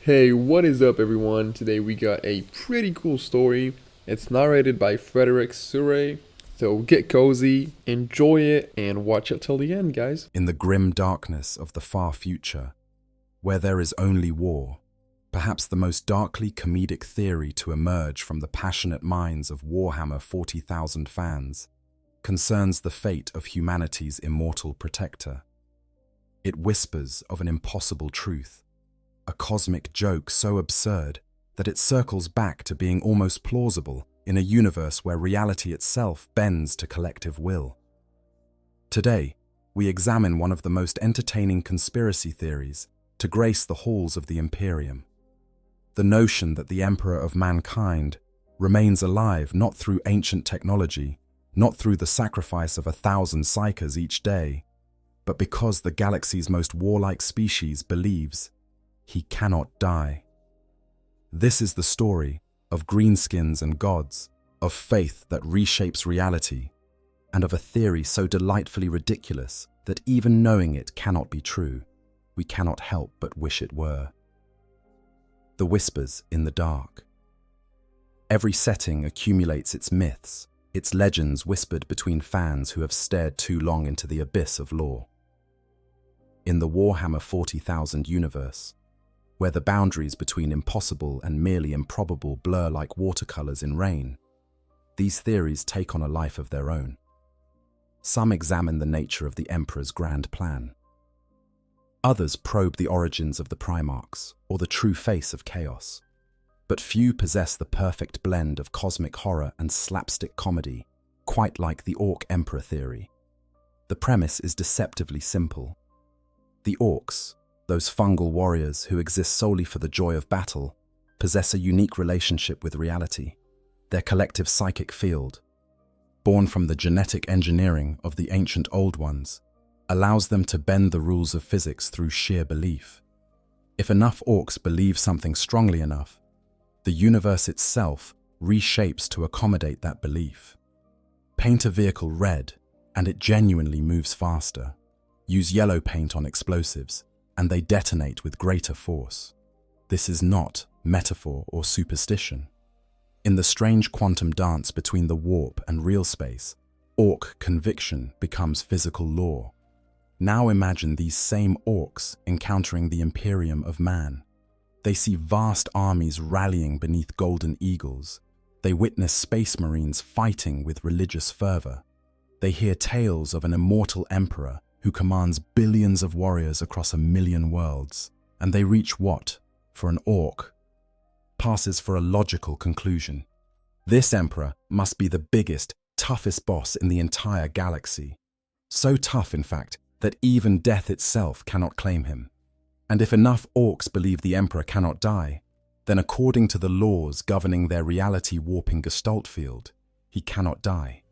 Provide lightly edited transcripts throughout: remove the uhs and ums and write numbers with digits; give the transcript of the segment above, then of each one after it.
Hey, what is up, everyone? Today we got a pretty cool story. It's narrated by Frederick Surrey. So get cozy, enjoy it, and watch it till the end, guys. In the grim darkness of the far future, where there is only war, perhaps the most darkly comedic theory to emerge from the passionate minds of Warhammer 40,000 fans concerns the fate of humanity's immortal protector. It whispers of an impossible truth, a cosmic joke so absurd that it circles back to being almost plausible in a universe where reality itself bends to collective will. Today, we examine one of the most entertaining conspiracy theories to grace the halls of the Imperium. The notion that the Emperor of mankind remains alive not through ancient technology, not through the sacrifice of 1,000 psykers each day, but because the galaxy's most warlike species believes he cannot die. This is the story of greenskins and gods, of faith that reshapes reality, and of a theory so delightfully ridiculous that even knowing it cannot be true, we cannot help but wish it were. The whispers in the dark. Every setting accumulates its myths, its legends whispered between fans who have stared too long into the abyss of lore. In the Warhammer 40,000 universe, where the boundaries between impossible and merely improbable blur like watercolors in rain, these theories take on a life of their own. Some examine the nature of the Emperor's grand plan. Others probe the origins of the Primarchs or the true face of chaos. But few possess the perfect blend of cosmic horror and slapstick comedy, quite like the Orc Emperor theory. The premise is deceptively simple. The Orcs, those fungal warriors who exist solely for the joy of battle, possess a unique relationship with reality, their collective psychic field, born from the genetic engineering of the ancient Old Ones, allows them to bend the rules of physics through sheer belief. If enough Orcs believe something strongly enough, the universe itself reshapes to accommodate that belief. Paint a vehicle red, and it genuinely moves faster. Use yellow paint on explosives, and they detonate with greater force. This is not metaphor or superstition. In the strange quantum dance between the warp and real space, Orc conviction becomes physical law. Now imagine these same Orcs encountering the Imperium of man. They see vast armies rallying beneath golden eagles. They witness space marines fighting with religious fervor. They hear tales of an immortal emperor who commands billions of warriors across 1,000,000 worlds, and they reach what, for an Orc, passes for a logical conclusion. This emperor must be the biggest, toughest boss in the entire galaxy. So tough, in fact, that even death itself cannot claim him. And if enough Orcs believe the emperor cannot die, then according to the laws governing their reality-warping gestalt field, he cannot die.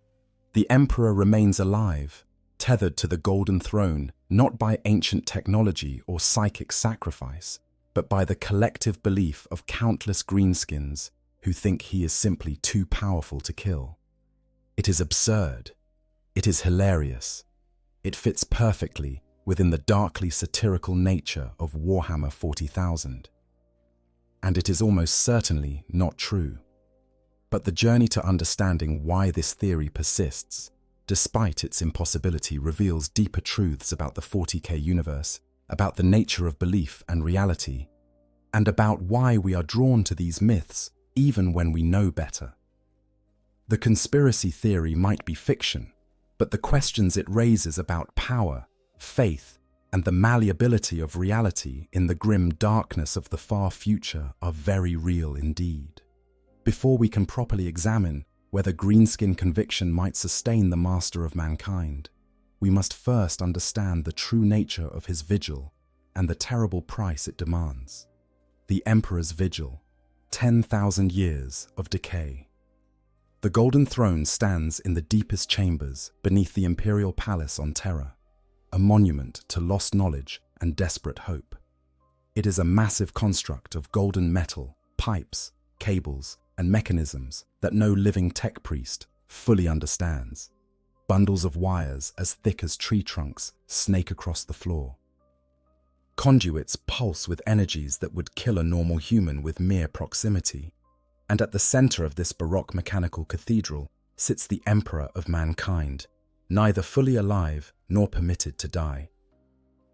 The emperor remains alive, tethered to the golden throne, not by ancient technology or psychic sacrifice, but by the collective belief of countless greenskins who think he is simply too powerful to kill. It is absurd. It is hilarious. It fits perfectly within the darkly satirical nature of Warhammer 40,000. And it is almost certainly not true. But the journey to understanding why this theory persists, despite its impossibility, reveals deeper truths about the 40K universe, about the nature of belief and reality, and about why we are drawn to these myths even when we know better. The conspiracy theory might be fiction, but the questions it raises about power, faith, and the malleability of reality in the grim darkness of the far future are very real indeed. Before we can properly examine whether greenskin conviction might sustain the master of mankind, we must first understand the true nature of his vigil and the terrible price it demands. The Emperor's Vigil, 10,000 years of decay. The Golden Throne stands in the deepest chambers beneath the Imperial Palace on Terra, a monument to lost knowledge and desperate hope. It is a massive construct of golden metal, pipes, cables, and mechanisms that no living tech priest fully understands. Bundles of wires as thick as tree trunks snake across the floor. Conduits pulse with energies that would kill a normal human with mere proximity. And at the center of this Baroque mechanical cathedral sits the Emperor of mankind, neither fully alive nor permitted to die.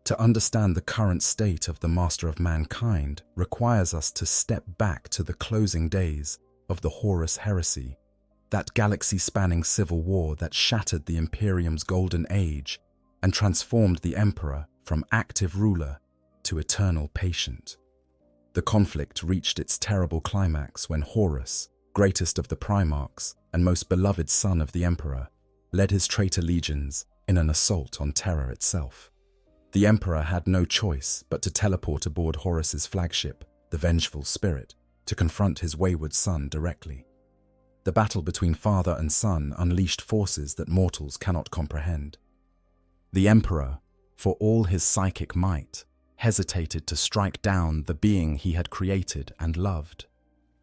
To understand the current state of the Master of Mankind requires us to step back to the closing days of the Horus heresy, that galaxy-spanning civil war that shattered the Imperium's golden age and transformed the Emperor from active ruler to eternal patient. The conflict reached its terrible climax when Horus, greatest of the Primarchs and most beloved son of the Emperor, led his traitor legions in an assault on Terra itself. The Emperor had no choice but to teleport aboard Horus's flagship, the Vengeful Spirit, to confront his wayward son directly. The battle between father and son unleashed forces that mortals cannot comprehend. The Emperor, for all his psychic might, hesitated to strike down the being he had created and loved.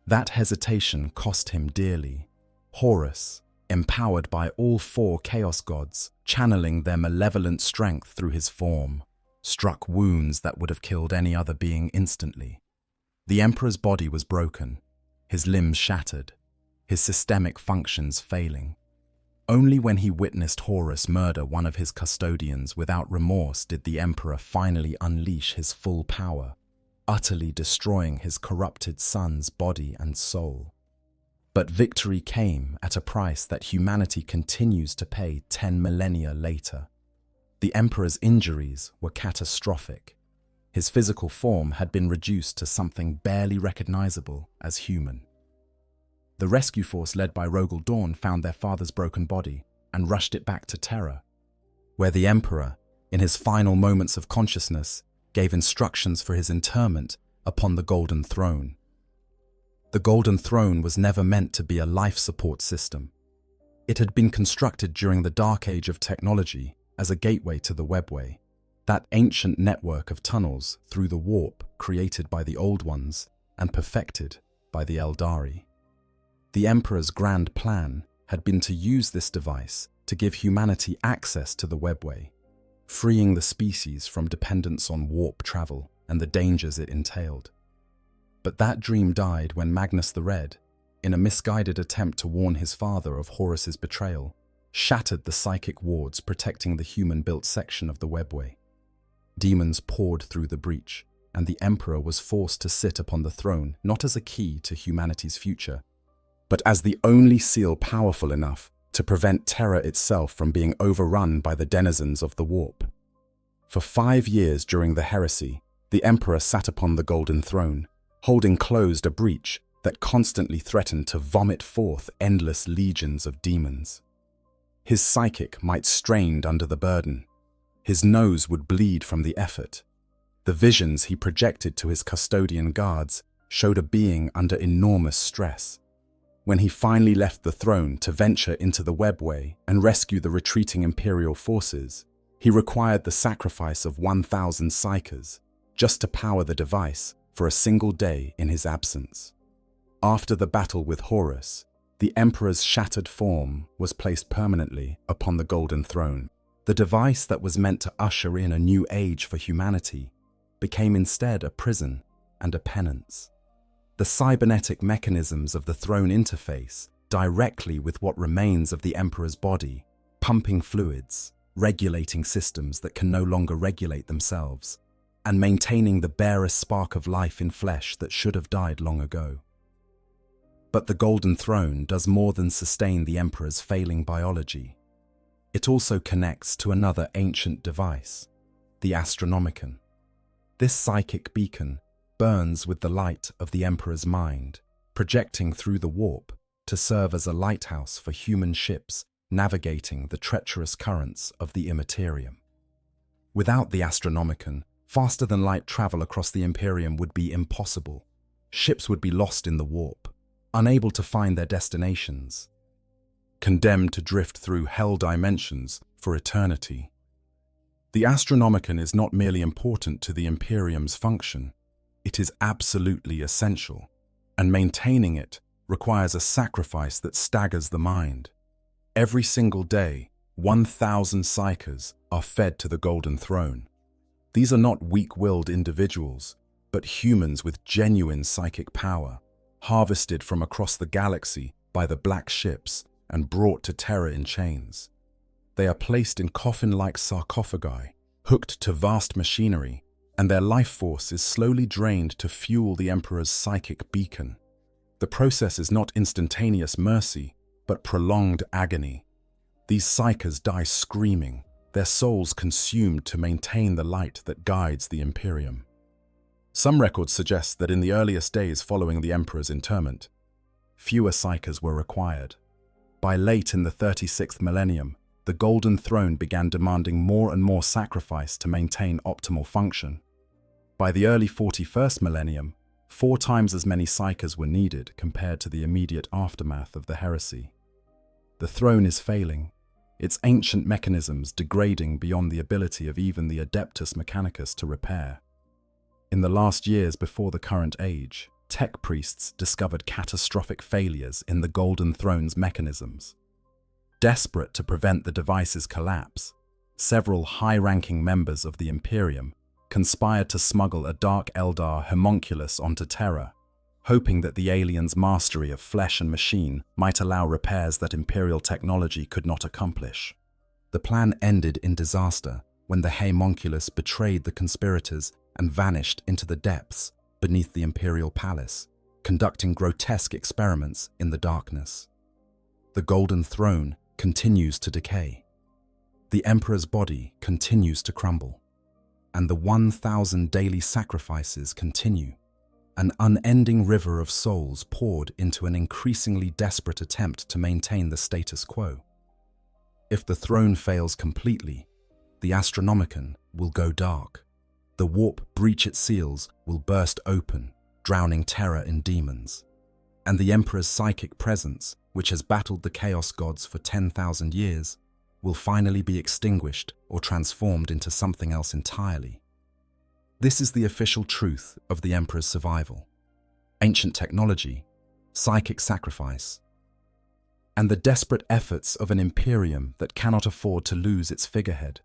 That hesitation cost him dearly. Horus, empowered by all four Chaos Gods, channeling their malevolent strength through his form, struck wounds that would have killed any other being instantly. The Emperor's body was broken, his limbs shattered, his systemic functions failing. Only when he witnessed Horus murder one of his custodians without remorse did the Emperor finally unleash his full power, utterly destroying his corrupted son's body and soul. But victory came at a price that humanity continues to pay 10 millennia later. The Emperor's injuries were catastrophic. His physical form had been reduced to something barely recognizable as human. The rescue force led by Rogel Dawn found their father's broken body and rushed it back to Terra, where the Emperor, in his final moments of consciousness, gave instructions for his interment upon the Golden Throne. The Golden Throne was never meant to be a life support system. It had been constructed during the Dark Age of technology as a gateway to the Webway, that ancient network of tunnels through the warp created by the Old Ones and perfected by the Eldari. The Emperor's grand plan had been to use this device to give humanity access to the Webway, freeing the species from dependence on warp travel and the dangers it entailed. But that dream died when Magnus the Red, in a misguided attempt to warn his father of Horus's betrayal, shattered the psychic wards protecting the human-built section of the Webway. Demons poured through the breach, and the Emperor was forced to sit upon the throne not as a key to humanity's future, but as the only seal powerful enough to prevent Terra itself from being overrun by the denizens of the warp. For 5 years during the heresy, the Emperor sat upon the Golden Throne, holding closed a breach that constantly threatened to vomit forth endless legions of demons. His psychic might strained under the burden. His nose would bleed from the effort. The visions he projected to his custodian guards showed a being under enormous stress. When he finally left the throne to venture into the Webway and rescue the retreating Imperial forces, he required the sacrifice of 1,000 psychers just to power the device for a single day in his absence. After the battle with Horus, the Emperor's shattered form was placed permanently upon the Golden Throne. The device that was meant to usher in a new age for humanity became instead a prison and a penance. The cybernetic mechanisms of the throne interface directly with what remains of the Emperor's body, pumping fluids, regulating systems that can no longer regulate themselves, and maintaining the barest spark of life in flesh that should have died long ago. But the Golden Throne does more than sustain the Emperor's failing biology. It also connects to another ancient device, the Astronomicon. This psychic beacon burns with the light of the Emperor's mind, projecting through the warp to serve as a lighthouse for human ships navigating the treacherous currents of the Imperium. Without the Astronomicon, faster-than-light travel across the Imperium would be impossible. Ships would be lost in the warp, unable to find their destinations, condemned to drift through hell dimensions for eternity. The Astronomicon is not merely important to the Imperium's function, it is absolutely essential, and maintaining it requires a sacrifice that staggers the mind. Every single day, 1,000 psychers are fed to the Golden Throne. These are not weak-willed individuals, but humans with genuine psychic power, harvested from across the galaxy by the black ships and brought to Terra in chains. They are placed in coffin-like sarcophagi, hooked to vast machinery, and their life force is slowly drained to fuel the Emperor's psychic beacon. The process is not instantaneous mercy, but prolonged agony. These psychers die screaming, their souls consumed to maintain the light that guides the Imperium. Some records suggest that in the earliest days following the Emperor's interment, fewer psychers were required. By late in the 36th millennium, the Golden Throne began demanding more and more sacrifice to maintain optimal function. By the early 41st millennium, 4 times as many psychers were needed compared to the immediate aftermath of the heresy. The throne is failing, its ancient mechanisms degrading beyond the ability of even the Adeptus Mechanicus to repair. In the last years before the current age, tech priests discovered catastrophic failures in the Golden Throne's mechanisms. Desperate to prevent the device's collapse, several high-ranking members of the Imperium conspired to smuggle a Dark Eldar homunculus onto Terra, hoping that the aliens' mastery of flesh and machine might allow repairs that Imperial technology could not accomplish. The plan ended in disaster when the homunculus betrayed the conspirators and vanished into the depths beneath the Imperial Palace, conducting grotesque experiments in the darkness. The Golden Throne continues to decay. The Emperor's body continues to crumble, and the 1,000 daily sacrifices continue, an unending river of souls poured into an increasingly desperate attempt to maintain the status quo. If the throne fails completely, the Astronomicon will go dark. The warp breach its seals will burst open, drowning Terra in demons. And the Emperor's psychic presence, which has battled the Chaos Gods for 10,000 years, will finally be extinguished or transformed into something else entirely. This is the official truth of the Emperor's survival. Ancient technology, psychic sacrifice, and the desperate efforts of an Imperium that cannot afford to lose its figurehead.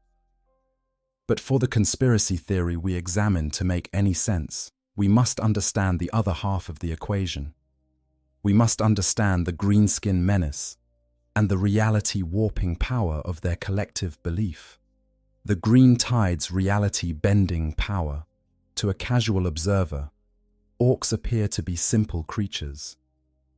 But for the conspiracy theory we examine to make any sense, we must understand the other half of the equation. We must understand the greenskin menace and the reality-warping power of their collective belief. The green tide's reality-bending power. To a casual observer, orcs appear to be simple creatures.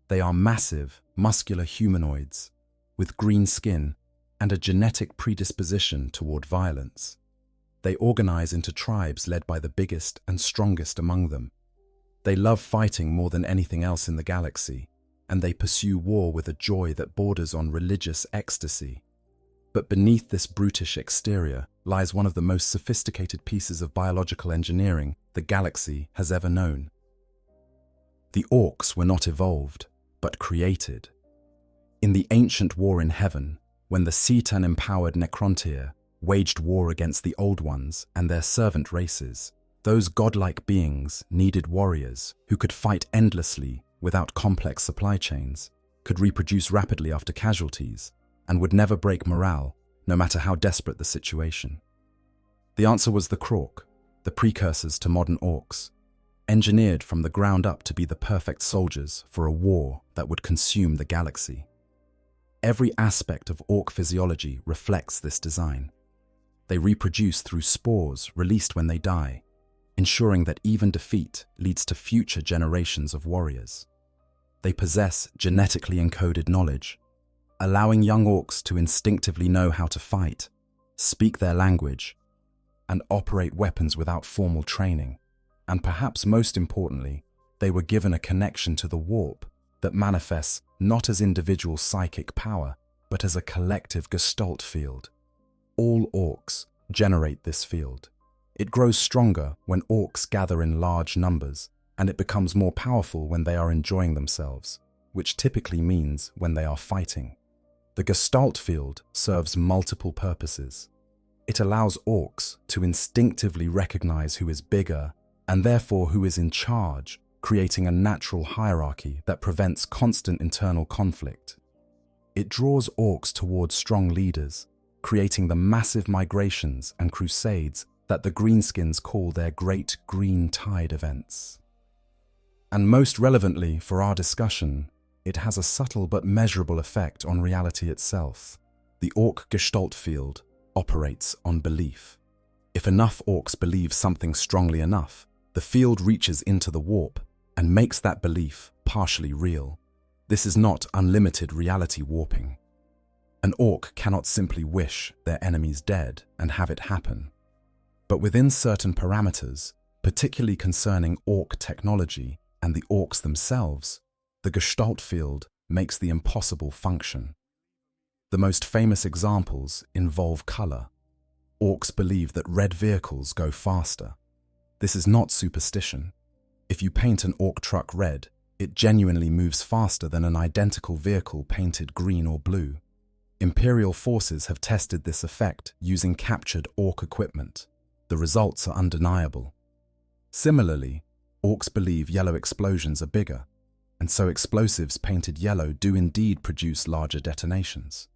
They are massive, muscular humanoids, with green skin and a genetic predisposition toward violence. They organize into tribes led by the biggest and strongest among them. They love fighting more than anything else in the galaxy, and they pursue war with a joy that borders on religious ecstasy. But beneath this brutish exterior lies one of the most sophisticated pieces of biological engineering the galaxy has ever known. The orcs were not evolved, but created. In the ancient war in heaven, when the Cetan-empowered Necrontyr waged war against the Old Ones and their servant races, those godlike beings needed warriors who could fight endlessly without complex supply chains, could reproduce rapidly after casualties, and would never break morale, no matter how desperate the situation. The answer was the Krork, the precursors to modern orcs, engineered from the ground up to be the perfect soldiers for a war that would consume the galaxy. Every aspect of orc physiology reflects this design. They reproduce through spores released when they die, ensuring that even defeat leads to future generations of warriors. They possess genetically encoded knowledge, allowing young orcs to instinctively know how to fight, speak their language, and operate weapons without formal training. And perhaps most importantly, they were given a connection to the warp that manifests not as individual psychic power, but as a collective gestalt field. All orcs generate this field. It grows stronger when orcs gather in large numbers, and it becomes more powerful when they are enjoying themselves, which typically means when they are fighting. The gestalt field serves multiple purposes. It allows orcs to instinctively recognize who is bigger and therefore who is in charge, creating a natural hierarchy that prevents constant internal conflict. It draws orcs towards strong leaders, creating the massive migrations and crusades that the greenskins call their Great Green Tide events. And most relevantly for our discussion, it has a subtle but measurable effect on reality itself. The orc gestalt field operates on belief. If enough orcs believe something strongly enough, the field reaches into the warp and makes that belief partially real. This is not unlimited reality warping. An orc cannot simply wish their enemies dead and have it happen. But within certain parameters, particularly concerning orc technology and the orcs themselves, the gestalt field makes the impossible function. The most famous examples involve color. Orcs believe that red vehicles go faster. This is not superstition. If you paint an orc truck red, it genuinely moves faster than an identical vehicle painted green or blue. Imperial forces have tested this effect using captured orc equipment. The results are undeniable. Similarly, orcs believe yellow explosions are bigger, and so explosives painted yellow do indeed produce larger detonations.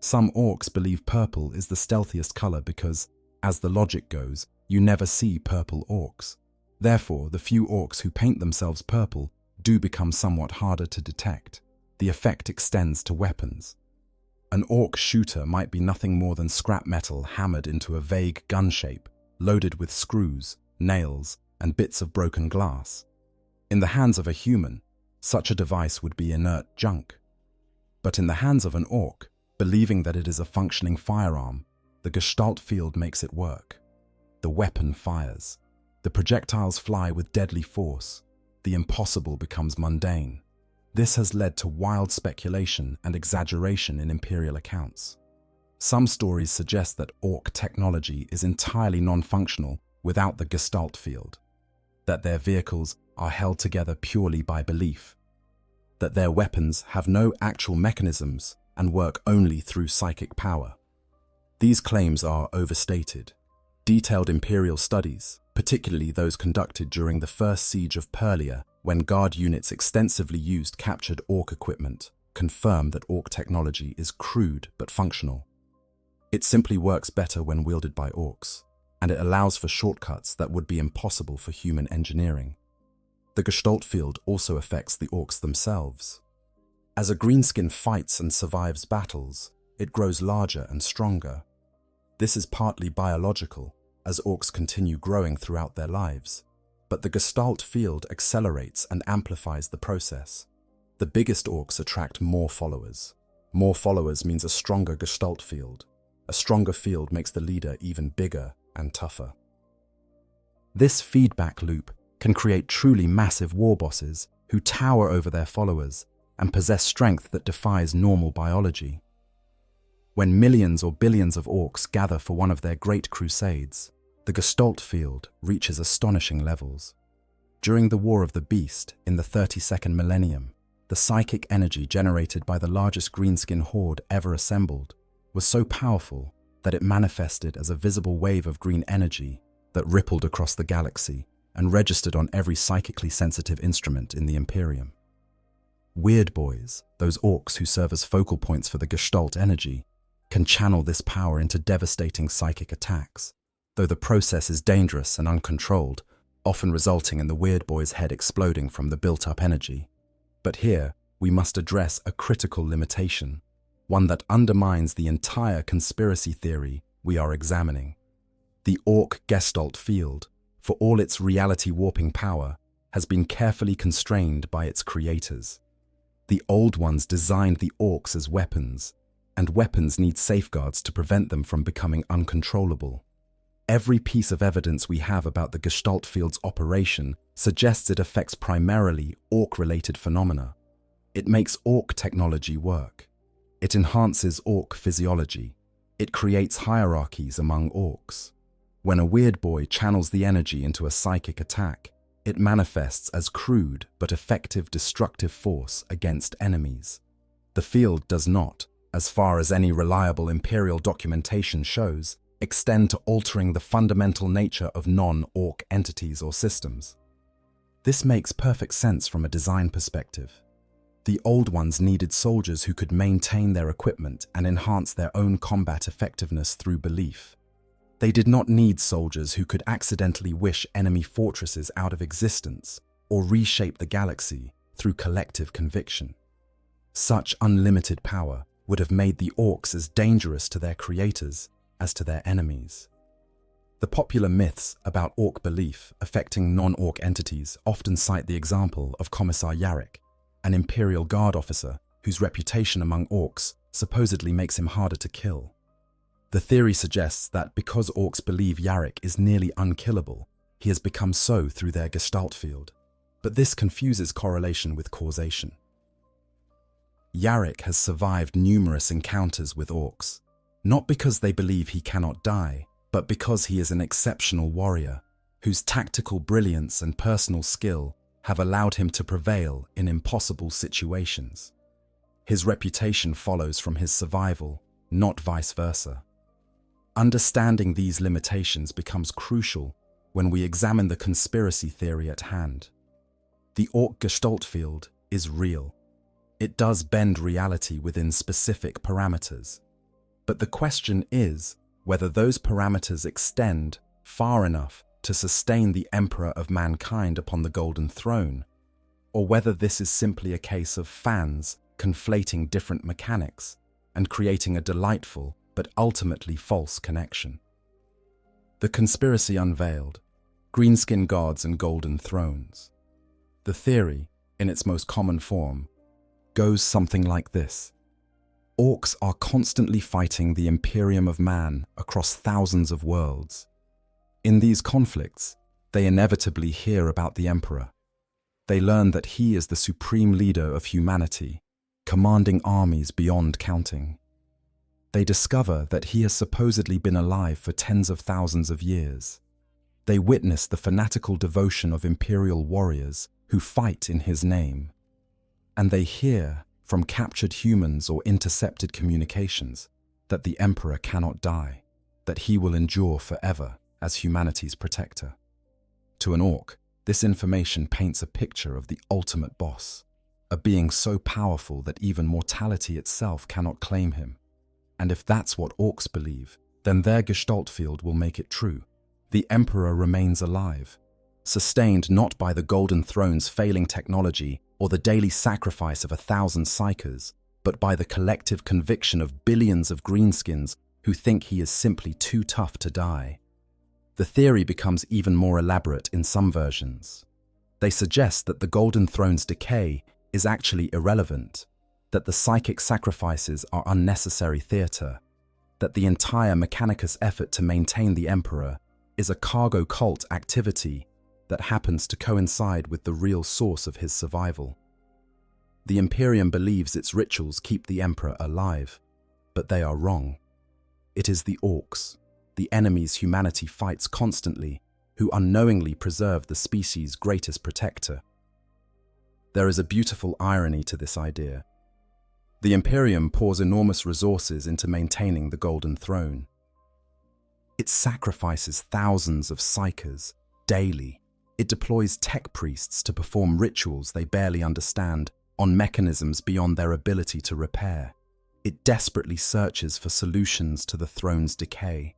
Some orcs believe purple is the stealthiest color because, as the logic goes, you never see purple orcs. Therefore, the few orcs who paint themselves purple do become somewhat harder to detect. The effect extends to weapons. An orc shooter might be nothing more than scrap metal hammered into a vague gun shape, loaded with screws, nails, and bits of broken glass. In the hands of a human, such a device would be inert junk. But in the hands of an orc, believing that it is a functioning firearm, the gestalt field makes it work. The weapon fires. The projectiles fly with deadly force. The impossible becomes mundane. This has led to wild speculation and exaggeration in Imperial accounts. Some stories suggest that orc technology is entirely non-functional without the gestalt field, that their vehicles are held together purely by belief, that their weapons have no actual mechanisms and work only through psychic power. These claims are overstated. Detailed Imperial studies, particularly those conducted during the first siege of Perlia, when guard units extensively used captured orc equipment, confirm that orc technology is crude but functional. It simply works better when wielded by orcs, and it allows for shortcuts that would be impossible for human engineering. The gestalt field also affects the orcs themselves. As a greenskin fights and survives battles, it grows larger and stronger. This is partly biological, as orcs continue growing throughout their lives. But the gestalt field accelerates and amplifies the process. The biggest orcs attract more followers. More followers means a stronger gestalt field. A stronger field makes the leader even bigger and tougher. This feedback loop can create truly massive war bosses who tower over their followers and possess strength that defies normal biology. When millions or billions of orcs gather for one of their great crusades, the gestalt field reaches astonishing levels. During the War of the Beast in the 32nd Millennium, the psychic energy generated by the largest greenskin horde ever assembled was so powerful that it manifested as a visible wave of green energy that rippled across the galaxy and registered on every psychically sensitive instrument in the Imperium. Weird boys, those orcs who serve as focal points for the gestalt energy, can channel this power into devastating psychic attacks, though the process is dangerous and uncontrolled, often resulting in the weird boy's head exploding from the built-up energy. But here, we must address a critical limitation, one that undermines the entire conspiracy theory we are examining. The orc gestalt field, for all its reality-warping power, has been carefully constrained by its creators. The old ones designed the orcs as weapons, and weapons need safeguards to prevent them from becoming uncontrollable. Every piece of evidence we have about the gestalt field's operation suggests it affects primarily orc-related phenomena. It makes orc technology work. It enhances orc physiology. It creates hierarchies among orcs. When a weird boy channels the energy into a psychic attack, it manifests as crude but effective destructive force against enemies. The field does not, as far as any reliable Imperial documentation shows, extend to altering the fundamental nature of non-orc entities or systems. This makes perfect sense from a design perspective. The old ones needed soldiers who could maintain their equipment and enhance their own combat effectiveness through belief. They did not need soldiers who could accidentally wish enemy fortresses out of existence or reshape the galaxy through collective conviction. Such unlimited power would have made the orcs as dangerous to their creators as to their enemies. The popular myths about orc belief affecting non-orc entities often cite the example of Commissar Yarrick, an Imperial Guard officer whose reputation among orcs supposedly makes him harder to kill. The theory suggests that because orcs believe Yarrick is nearly unkillable, he has become so through their gestalt field. But this confuses correlation with causation. Yarrick has survived numerous encounters with orcs, not because they believe he cannot die, but because he is an exceptional warrior, whose tactical brilliance and personal skill have allowed him to prevail in impossible situations. His reputation follows from his survival, not vice versa. Understanding these limitations becomes crucial when we examine the conspiracy theory at hand. The orc gestalt field is real. It does bend reality within specific parameters. But the question is whether those parameters extend far enough to sustain the Emperor of mankind upon the Golden Throne, or whether this is simply a case of fans conflating different mechanics and creating a delightful but ultimately false connection. The conspiracy unveiled: greenskin gods and golden thrones. The theory, in its most common form, goes something like this. Orcs are constantly fighting the Imperium of man across thousands of worlds. In these conflicts, they inevitably hear about the Emperor. They learn that he is the supreme leader of humanity, commanding armies beyond counting. They discover that he has supposedly been alive for tens of thousands of years. They witness the fanatical devotion of imperial warriors who fight in his name. And they hear from captured humans or intercepted communications that the Emperor cannot die, that he will endure forever as humanity's protector. To an orc, this information paints a picture of the ultimate boss, a being so powerful that even mortality itself cannot claim him. And if that's what orcs believe, then their gestalt field will make it true. The Emperor remains alive, sustained not by the Golden Throne's failing technology or the daily sacrifice of 1,000 psychers, but by the collective conviction of billions of greenskins who think he is simply too tough to die. The theory becomes even more elaborate in some versions. They suggest that the Golden Throne's decay is actually irrelevant, that the psychic sacrifices are unnecessary theatre, that the entire Mechanicus effort to maintain the Emperor is a cargo cult activity that happens to coincide with the real source of his survival. The Imperium believes its rituals keep the Emperor alive, but they are wrong. It is the orcs, the enemies humanity fights constantly, who unknowingly preserve the species' greatest protector. There is a beautiful irony to this idea. The Imperium pours enormous resources into maintaining the Golden Throne. It sacrifices thousands of psychers daily. It deploys tech priests to perform rituals they barely understand on mechanisms beyond their ability to repair. It desperately searches for solutions to the throne's decay.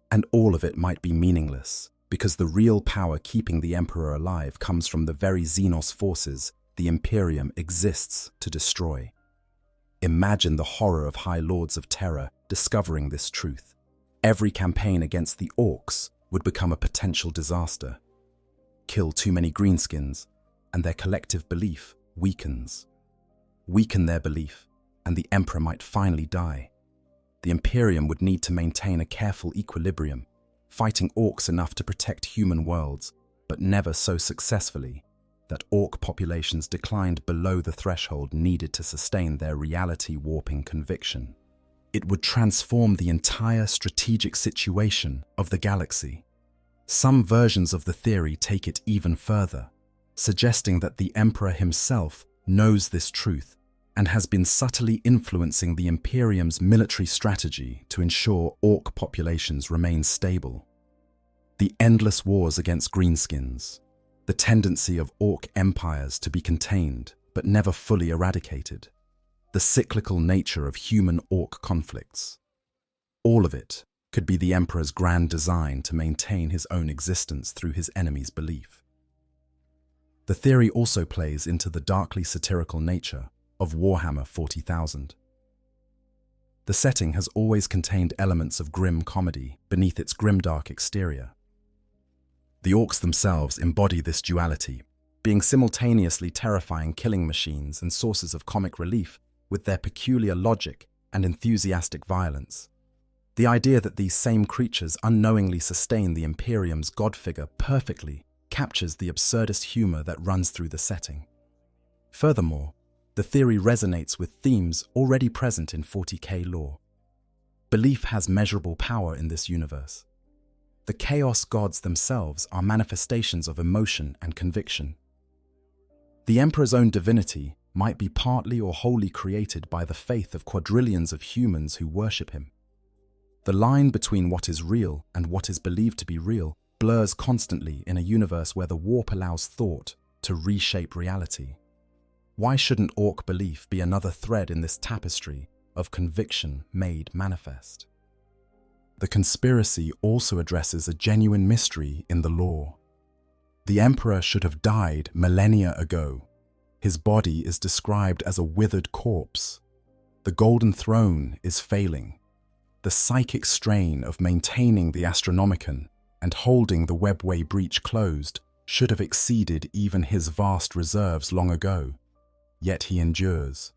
And all of it might be meaningless, because the real power keeping the Emperor alive comes from the very Xenos forces the Imperium exists to destroy. Imagine the horror of High Lords of Terror discovering this truth. Every campaign against the orcs would become a potential disaster. Kill too many greenskins, and their collective belief weakens. Weaken their belief, and the Emperor might finally die. The Imperium would need to maintain a careful equilibrium, fighting orcs enough to protect human worlds, but never so successfully that orc populations declined below the threshold needed to sustain their reality-warping conviction. It would transform the entire strategic situation of the galaxy. Some versions of the theory take it even further, suggesting that the Emperor himself knows this truth and has been subtly influencing the Imperium's military strategy to ensure orc populations remain stable. The endless wars against greenskins, the tendency of orc empires to be contained but never fully eradicated, the cyclical nature of human-orc conflicts. All of it could be the Emperor's grand design to maintain his own existence through his enemy's belief. The theory also plays into the darkly satirical nature of Warhammer 40,000. The setting has always contained elements of grim comedy beneath its grimdark exterior. The orcs themselves embody this duality, being simultaneously terrifying killing machines and sources of comic relief with their peculiar logic and enthusiastic violence. The idea that these same creatures unknowingly sustain the Imperium's god figure perfectly captures the absurdist humor that runs through the setting. Furthermore, the theory resonates with themes already present in 40K lore. Belief has measurable power in this universe. The Chaos gods themselves are manifestations of emotion and conviction. The Emperor's own divinity might be partly or wholly created by the faith of quadrillions of humans who worship him. The line between what is real and what is believed to be real blurs constantly in a universe where the warp allows thought to reshape reality. Why shouldn't orc belief be another thread in this tapestry of conviction made manifest? The conspiracy also addresses a genuine mystery in the lore. The Emperor should have died millennia ago. His body is described as a withered corpse. The Golden Throne is failing. The psychic strain of maintaining the Astronomicon and holding the webway breach closed should have exceeded even his vast reserves long ago. Yet he endures.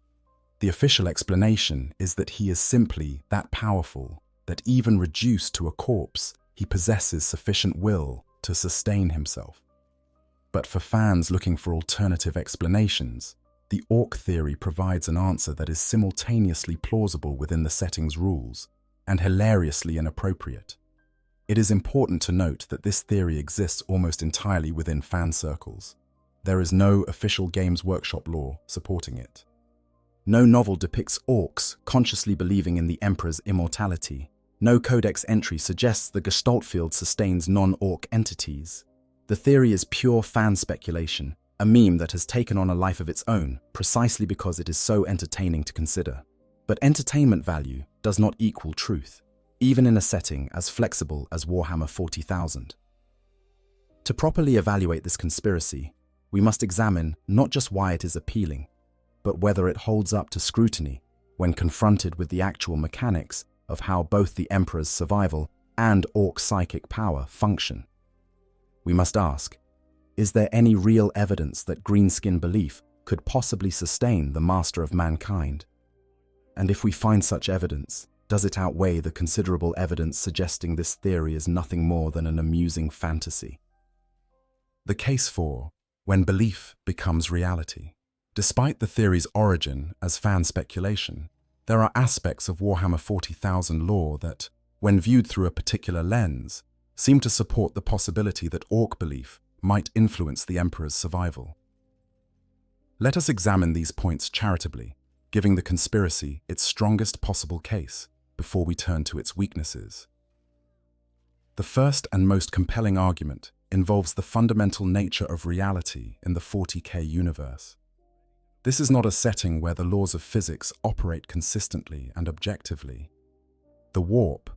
The official explanation is that he is simply that powerful that even reduced to a corpse, he possesses sufficient will to sustain himself. But for fans looking for alternative explanations, the orc theory provides an answer that is simultaneously plausible within the setting's rules and hilariously inappropriate. It is important to note that this theory exists almost entirely within fan circles. There is no official Games Workshop lore supporting it. No novel depicts orcs consciously believing in the Emperor's immortality. No codex entry suggests the Gestalt field sustains non-orc entities. The theory is pure fan speculation, a meme that has taken on a life of its own precisely because it is so entertaining to consider. But entertainment value does not equal truth, even in a setting as flexible as Warhammer 40,000. To properly evaluate this conspiracy, we must examine not just why it is appealing, but whether it holds up to scrutiny when confronted with the actual mechanics of how both the Emperor's survival and orc psychic power function. We must ask, is there any real evidence that greenskin belief could possibly sustain the master of mankind? And if we find such evidence, does it outweigh the considerable evidence suggesting this theory is nothing more than an amusing fantasy? The case for when belief becomes reality. Despite the theory's origin as fan speculation, there are aspects of Warhammer 40,000 lore that, when viewed through a particular lens, seem to support the possibility that orc belief might influence the Emperor's survival. Let us examine these points charitably, giving the conspiracy its strongest possible case before we turn to its weaknesses. The first and most compelling argument involves the fundamental nature of reality in the 40K universe. This is not a setting where the laws of physics operate consistently and objectively. The warp,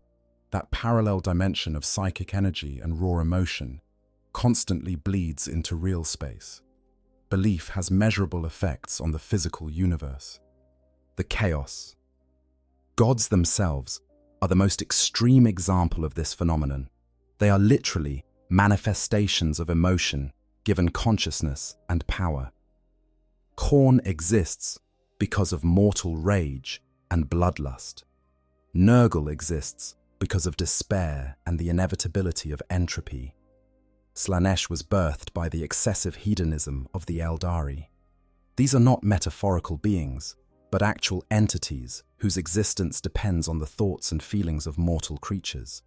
that parallel dimension of psychic energy and raw emotion, constantly bleeds into real space. Belief has measurable effects on the physical universe. The chaos. Gods themselves are the most extreme example of this phenomenon. They are literally manifestations of emotion given consciousness and power. Khorne exists because of mortal rage and bloodlust. Nurgle exists because of despair and the inevitability of entropy. Slaanesh was birthed by the excessive hedonism of the Eldari. These are not metaphorical beings, but actual entities whose existence depends on the thoughts and feelings of mortal creatures.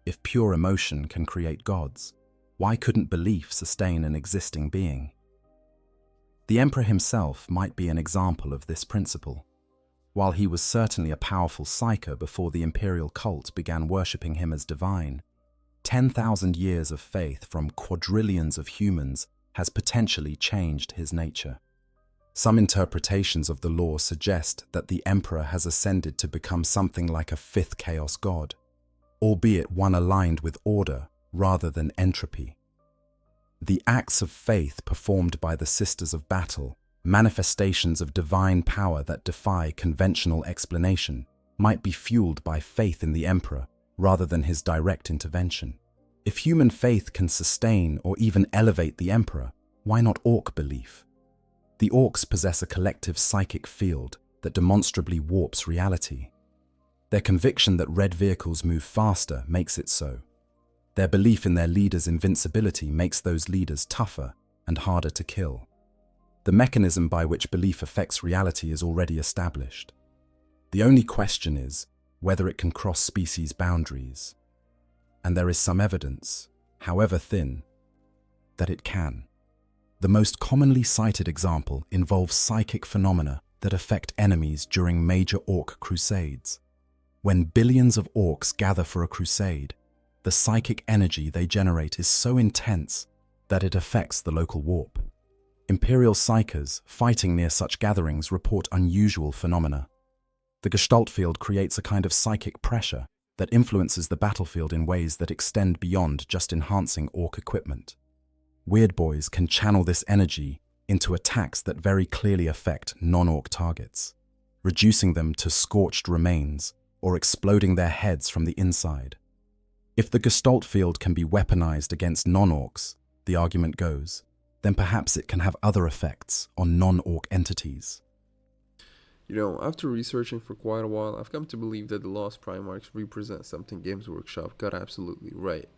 If pure emotion can create gods, why couldn't belief sustain an existing being? The Emperor himself might be an example of this principle. While he was certainly a powerful psyker before the imperial cult began worshipping him as divine, 10,000 years of faith from quadrillions of humans has potentially changed his nature. Some interpretations of the lore suggest that the Emperor has ascended to become something like a fifth Chaos god. albeit one aligned with order rather than entropy. The acts of faith performed by the Sisters of Battle, manifestations of divine power that defy conventional explanation, might be fueled by faith in the Emperor rather than his direct intervention. If human faith can sustain or even elevate the Emperor, why not Orc belief? The Orcs possess a collective psychic field that demonstrably warps reality. Their conviction that red vehicles move faster makes it so. Their belief in their leaders' invincibility makes those leaders tougher and harder to kill. The mechanism by which belief affects reality is already established. The only question is whether it can cross species boundaries. And there is some evidence, however thin, that it can. The most commonly cited example involves psychic phenomena that affect enemies during major Orc crusades. When billions of Orcs gather for a crusade, the psychic energy they generate is so intense that it affects the local warp. Imperial psychers fighting near such gatherings report unusual phenomena. The Gestalt field creates a kind of psychic pressure that influences the battlefield in ways that extend beyond just enhancing Orc equipment. Weird Boys can channel this energy into attacks that very clearly affect non-Orc targets, reducing them to scorched remains or exploding their heads from the inside. If the Gestalt field can be weaponized against non-Orcs, the argument goes, then perhaps it can have other effects on non-Orc entities. You know, after researching for quite a while, I've come to believe that the Lost Primarchs represent something Games Workshop got absolutely right.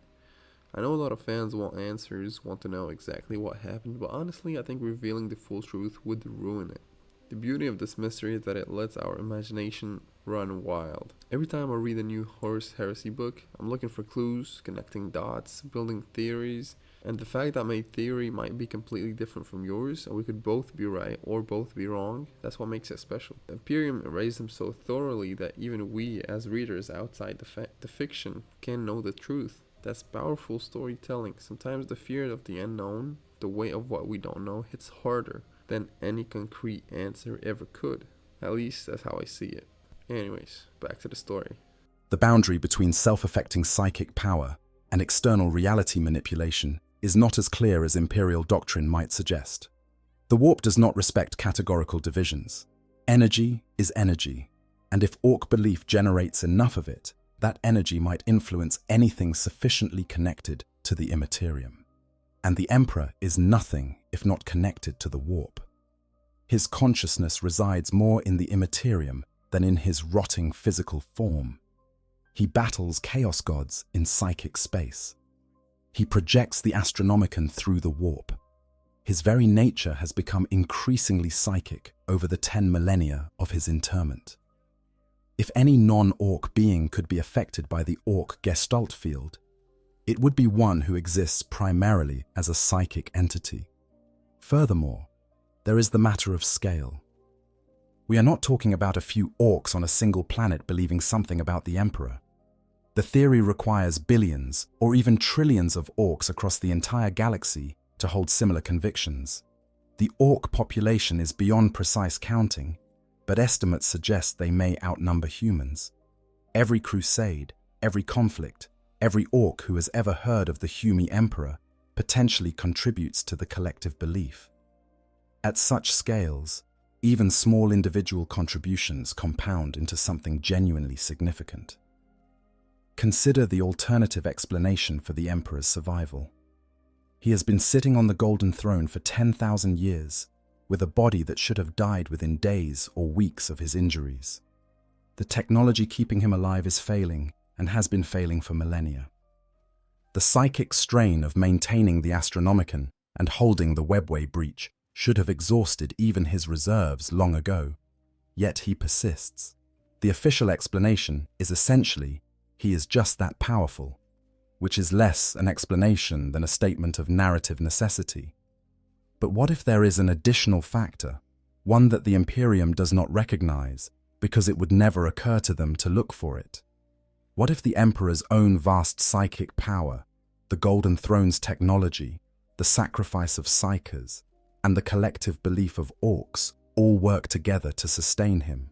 I know a lot of fans want answers, want to know exactly what happened, but honestly I think revealing the full truth would ruin it. The beauty of this mystery is that it lets our imagination run wild. Every time I read a new Horus Heresy book, I'm looking for clues, connecting dots, building theories, and the fact that my theory might be completely different from yours, and we could both be right or both be wrong, that's what makes it special. Imperium erased them so thoroughly that even we, as readers outside the fiction, can know the truth. That's powerful storytelling. Sometimes the fear of the unknown, the weight of what we don't know, hits harder than any concrete answer ever could. At least that's how I see it. Anyways, back to the story. The boundary between self-affecting psychic power and external reality manipulation is not as clear as Imperial doctrine might suggest. The warp does not respect categorical divisions. Energy is energy, and if Orc belief generates enough of it, that energy might influence anything sufficiently connected to the Imperium. And the Emperor is nothing if not connected to the warp. His consciousness resides more in the Imperium than in his rotting physical form. He battles chaos gods in psychic space. He projects the Astronomicon through the warp. His very nature has become increasingly psychic over the 10 millennia of his interment. If any non-Orc being could be affected by the Orc Gestalt field, it would be one who exists primarily as a psychic entity. Furthermore, there is the matter of scale. We are not talking about a few Orcs on a single planet believing something about the Emperor. The theory requires billions or even trillions of Orcs across the entire galaxy to hold similar convictions. The Orc population is beyond precise counting, but estimates suggest they may outnumber humans. Every crusade, every conflict, every Orc who has ever heard of the Humi Emperor potentially contributes to the collective belief. At such scales, even small individual contributions compound into something genuinely significant. Consider the alternative explanation for the Emperor's survival. He has been sitting on the Golden Throne for 10,000 years, with a body that should have died within days or weeks of his injuries. The technology keeping him alive is failing, and has been failing for millennia. The psychic strain of maintaining the Astronomicon and holding the webway breach should have exhausted even his reserves long ago, yet he persists. The official explanation is essentially he is just that powerful, which is less an explanation than a statement of narrative necessity. But what if there is an additional factor, one that the Imperium does not recognize because it would never occur to them to look for it? What if the Emperor's own vast psychic power, the Golden Throne's technology, the sacrifice of psychers, and the collective belief of Orcs all work together to sustain him?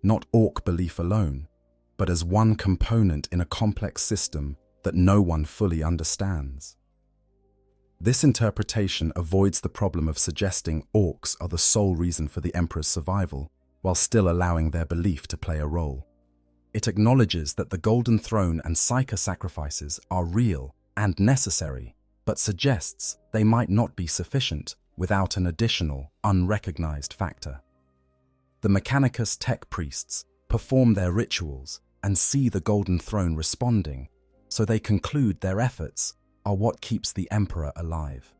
Not Orc belief alone, but as one component in a complex system that no one fully understands. This interpretation avoids the problem of suggesting orcs are the sole reason for the Emperor's survival, while still allowing their belief to play a role. It acknowledges that the Golden Throne and Psyker sacrifices are real and necessary, but suggests they might not be sufficient without an additional, unrecognized factor. The Mechanicus tech priests perform their rituals and see the Golden Throne responding, so they conclude their efforts are what keeps the Emperor alive.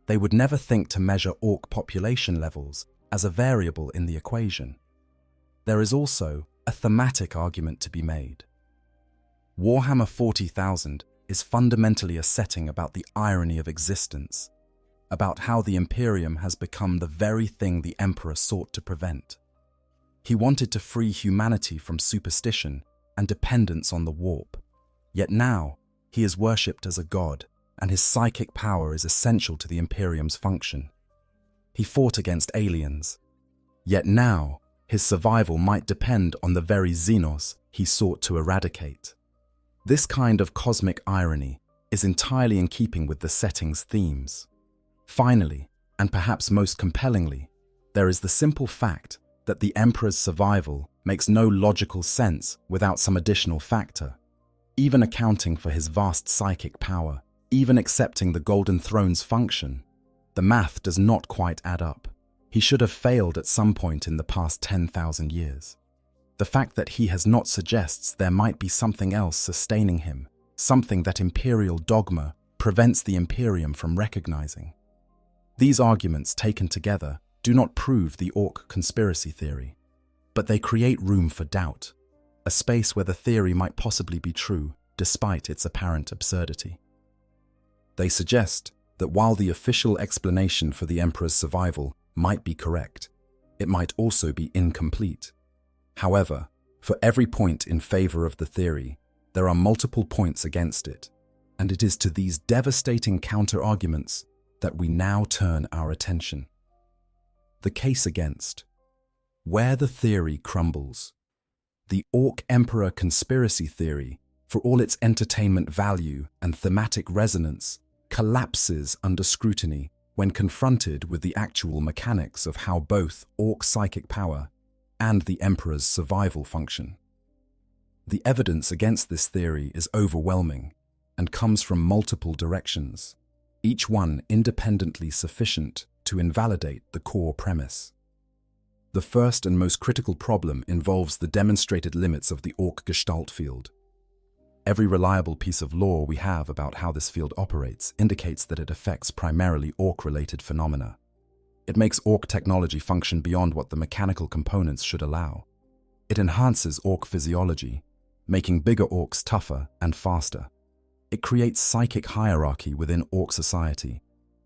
They would never think to measure orc population levels as a variable in the equation. There is also a thematic argument to be made. Warhammer 40,000 is fundamentally a setting about the irony of existence, about how the Imperium has become the very thing the Emperor sought to prevent. He wanted to free humanity from superstition and dependence on the warp, yet now he is worshipped as a god, and his psychic power is essential to the Imperium's function. He fought against aliens, yet now his survival might depend on the very Xenos he sought to eradicate. This kind of cosmic irony is entirely in keeping with the setting's themes. Finally, and perhaps most compellingly, there is the simple fact that the Emperor's survival makes no logical sense without some additional factor. Even accounting for his vast psychic power, even accepting the Golden Throne's function, the math does not quite add up. He should have failed at some point in the past 10,000 years. The fact that he has not suggests there might be something else sustaining him, something that imperial dogma prevents the Imperium from recognizing. These arguments taken together do not prove the orc conspiracy theory, but they create room for doubt, a space where the theory might possibly be true despite its apparent absurdity. They suggest that while the official explanation for the Emperor's survival might be correct, it might also be incomplete. However, for every point in favor of the theory, there are multiple points against it, and it is to these devastating counter-arguments that we now turn our attention. The case against. Where the theory crumbles. The Orc Emperor conspiracy theory, for all its entertainment value and thematic resonance, collapses under scrutiny when confronted with the actual mechanics of how both Orc psychic power and the Emperor's survival function. The evidence against this theory is overwhelming and comes from multiple directions, each one independently sufficient to invalidate the core premise. The first and most critical problem involves the demonstrated limits of the Orc Gestalt field. Every reliable piece of lore we have about how this field operates indicates that it affects primarily Orc-related phenomena. It makes Orc technology function beyond what the mechanical components should allow. It enhances Orc physiology, making bigger Orcs tougher and faster. It creates psychic hierarchy within Orc society.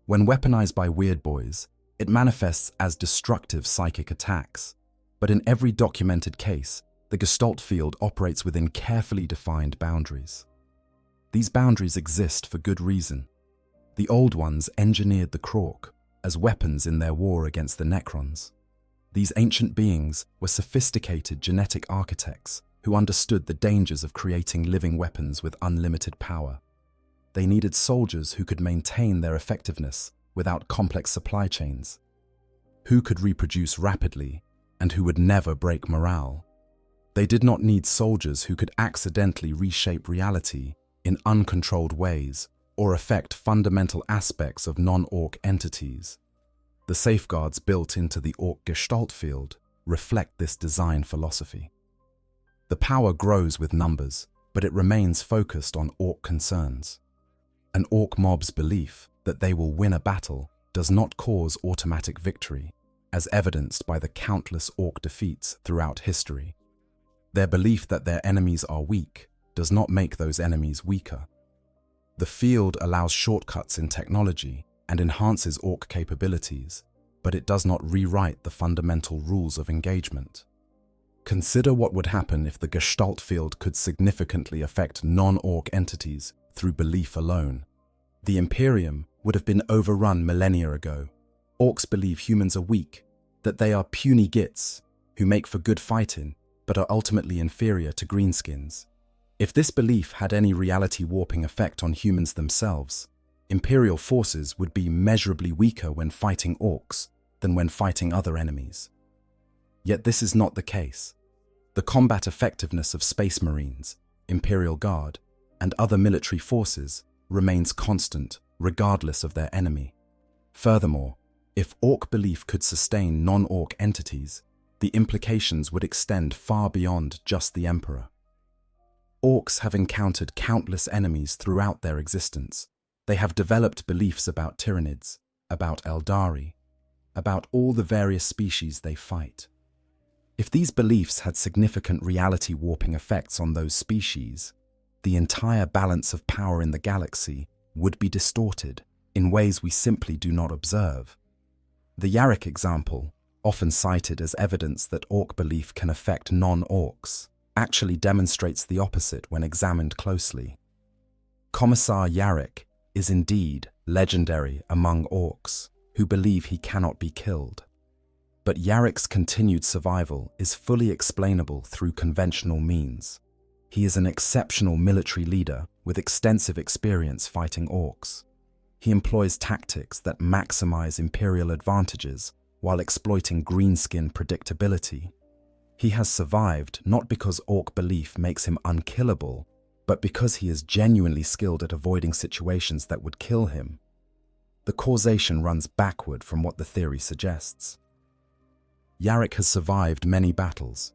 When weaponized by weird boys, it manifests as destructive psychic attacks. But in every documented case, the Gestalt field operates within carefully defined boundaries. These boundaries exist for good reason. The old ones engineered the Krork as weapons in their war against the Necrons. These ancient beings were sophisticated genetic architects who understood the dangers of creating living weapons with unlimited power. They needed soldiers who could maintain their effectiveness without complex supply chains, who could reproduce rapidly, and who would never break morale. They did not need soldiers who could accidentally reshape reality in uncontrolled ways or affect fundamental aspects of non-Orc entities. The safeguards built into the Orc Gestalt field reflect this design philosophy. The power grows with numbers, but it remains focused on Orc concerns. An Orc mob's belief that they will win a battle does not cause automatic victory, as evidenced by the countless Orc defeats throughout history. Their belief that their enemies are weak does not make those enemies weaker. The field allows shortcuts in technology and enhances Orc capabilities, but it does not rewrite the fundamental rules of engagement. Consider what would happen if the Gestalt field could significantly affect non-Orc entities through belief alone. The Imperium would have been overrun millennia ago. Orcs believe humans are weak, that they are puny gits who make for good fighting, but are ultimately inferior to greenskins. If this belief had any reality-warping effect on humans themselves, Imperial forces would be measurably weaker when fighting orcs than when fighting other enemies. Yet this is not the case. The combat effectiveness of Space Marines, Imperial Guard, and other military forces remains constant regardless of their enemy. Furthermore, if orc belief could sustain non-orc entities, the implications would extend far beyond just the Emperor. Orcs have encountered countless enemies throughout their existence. They have developed beliefs about Tyranids, about Eldari, about all the various species they fight. If these beliefs had significant reality-warping effects on those species, the entire balance of power in the galaxy would be distorted in ways we simply do not observe. The Yarrick example, often cited as evidence that orc belief can affect non-orcs, actually demonstrates the opposite when examined closely. Commissar Yarrick is indeed legendary among orcs who believe he cannot be killed. But Yarrick's continued survival is fully explainable through conventional means. He is an exceptional military leader with extensive experience fighting orcs. He employs tactics that maximize Imperial advantages while exploiting greenskin predictability. He has survived not because orc belief makes him unkillable, but because he is genuinely skilled at avoiding situations that would kill him. The causation runs backward from what the theory suggests. Yarrick has survived many battles,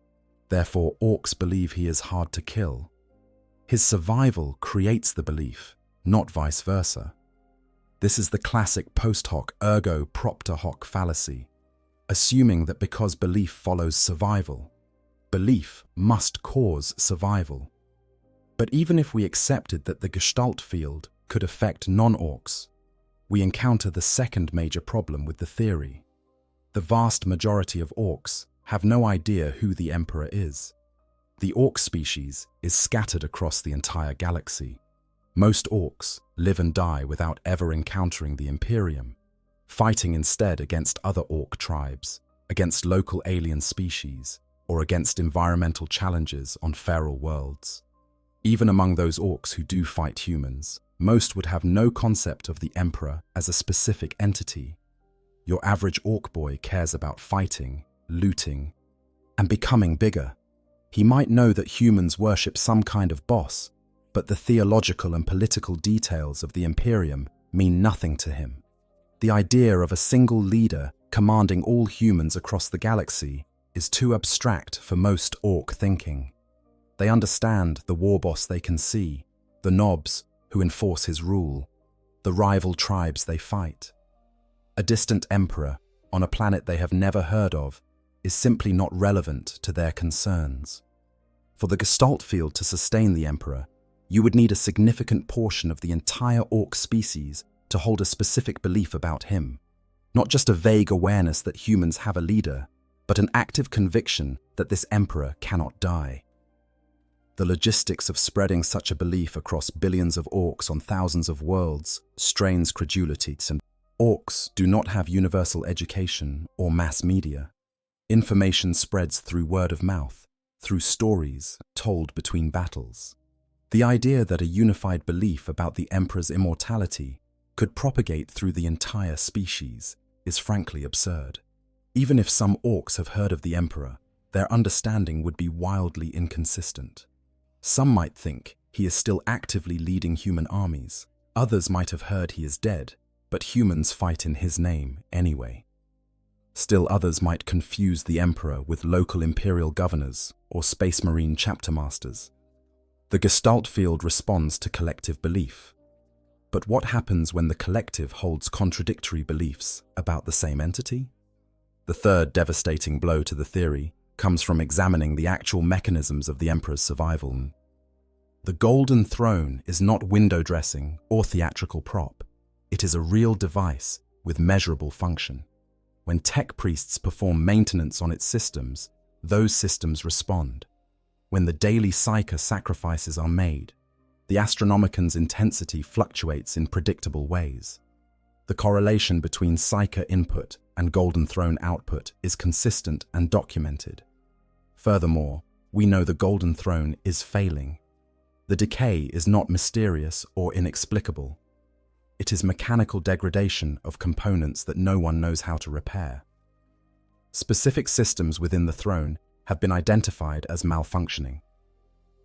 therefore orcs believe he is hard to kill. His survival creates the belief, not vice versa. This is the classic post hoc ergo propter hoc fallacy, assuming that because belief follows survival, belief must cause survival. But even if we accepted that the Gestalt field could affect non-orcs, we encounter the second major problem with the theory. The vast majority of orcs have no idea who the Emperor is. The orc species is scattered across the entire galaxy. Most orcs live and die without ever encountering the Imperium, fighting instead against other orc tribes, against local alien species, or against environmental challenges on feral worlds. Even among those orcs who do fight humans, most would have no concept of the Emperor as a specific entity. Your average orc boy cares about fighting, looting, and becoming bigger. He might know that humans worship some kind of boss, but the theological and political details of the Imperium mean nothing to him. The idea of a single leader commanding all humans across the galaxy is too abstract for most orc thinking. They understand the war boss they can see, the knobs who enforce his rule, the rival tribes they fight. A distant emperor on a planet they have never heard of is simply not relevant to their concerns. For the Gestalt field to sustain the emperor, you would need a significant portion of the entire orc species to hold a specific belief about him. Not just a vague awareness that humans have a leader, but an active conviction that this emperor cannot die. The logistics of spreading such a belief across billions of orcs on thousands of worlds strains credulity. Orcs do not have universal education or mass media. Information spreads through word of mouth, through stories told between battles. The idea that a unified belief about the Emperor's immortality could propagate through the entire species is frankly absurd. Even if some orcs have heard of the Emperor, their understanding would be wildly inconsistent. Some might think he is still actively leading human armies. Others might have heard he is dead, but humans fight in his name anyway. Still others might confuse the Emperor with local Imperial governors or Space Marine chapter masters. The Gestalt field responds to collective belief. But what happens when the collective holds contradictory beliefs about the same entity? The third devastating blow to the theory comes from examining the actual mechanisms of the Emperor's survival. The Golden Throne is not window dressing or theatrical prop. It is a real device with measurable function. When tech priests perform maintenance on its systems, those systems respond. When the daily Psyker sacrifices are made, the Astronomican's intensity fluctuates in predictable ways. The correlation between Psyker input and Golden Throne output is consistent and documented. Furthermore, we know the Golden Throne is failing. The decay is not mysterious or inexplicable. It is mechanical degradation of components that no one knows how to repair. Specific systems within the throne have been identified as malfunctioning.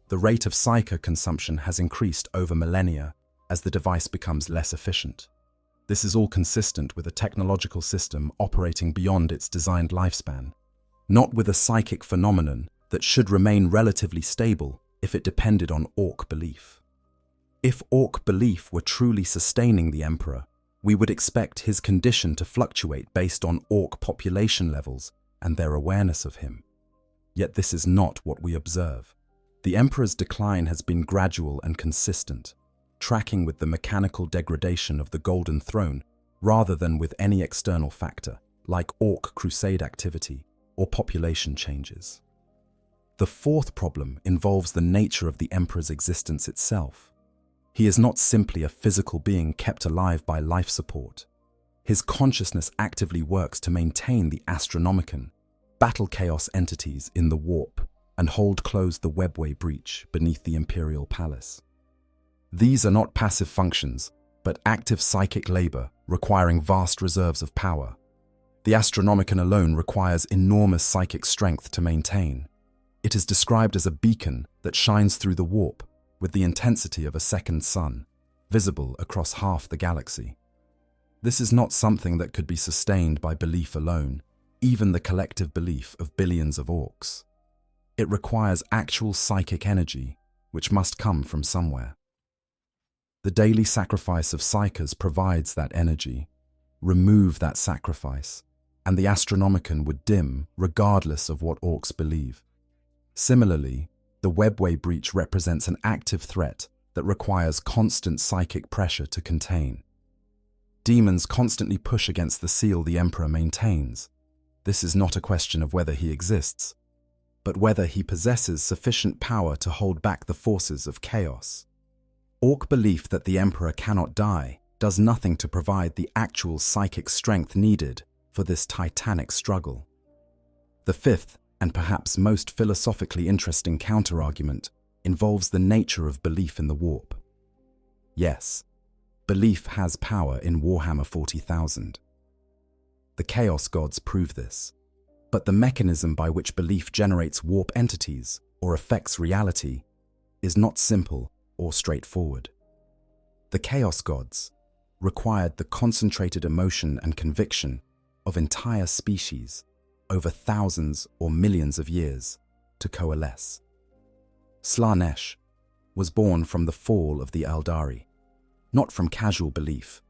The rate of psyche consumption has increased over millennia as the device becomes less efficient. This is all consistent with a technological system operating beyond its designed lifespan, not with a psychic phenomenon that should remain relatively stable if it depended on Orc belief. If Orc belief were truly sustaining the Emperor, we would expect his condition to fluctuate based on Orc population levels and their awareness of him. Yet this is not what we observe. The Emperor's decline has been gradual and consistent, tracking with the mechanical degradation of the Golden Throne rather than with any external factor, like Orc crusade activity or population changes. The fourth problem involves the nature of the Emperor's existence itself. He is not simply a physical being kept alive by life support. His consciousness actively works to maintain the Astronomicon, battle chaos entities in the warp, and hold closed the webway breach beneath the Imperial Palace. These are not passive functions, but active psychic labor requiring vast reserves of power. The Astronomicon alone requires enormous psychic strength to maintain. It is described as a beacon that shines through the warp with the intensity of a second sun, visible across half the galaxy. This is not something that could be sustained by belief alone, even the collective belief of billions of Orcs. It requires actual psychic energy, which must come from somewhere. The daily sacrifice of psychers provides that energy. Remove that sacrifice, and the Astronomicon would dim regardless of what Orcs believe. Similarly, the webway breach represents an active threat that requires constant psychic pressure to contain. Demons constantly push against the seal the Emperor maintains. This is not a question of whether he exists, but whether he possesses sufficient power to hold back the forces of chaos. Orc belief that the Emperor cannot die does nothing to provide the actual psychic strength needed for this titanic struggle. The fifth, and perhaps most philosophically interesting counterargument, involves the nature of belief in the warp. Yes, belief has power in Warhammer 40,000. The Chaos Gods prove this, but the mechanism by which belief generates warp entities or affects reality is not simple or straightforward. The Chaos Gods required the concentrated emotion and conviction of entire species over thousands or millions of years to coalesce. Slaanesh was born from the fall of the Eldari, not from casual belief,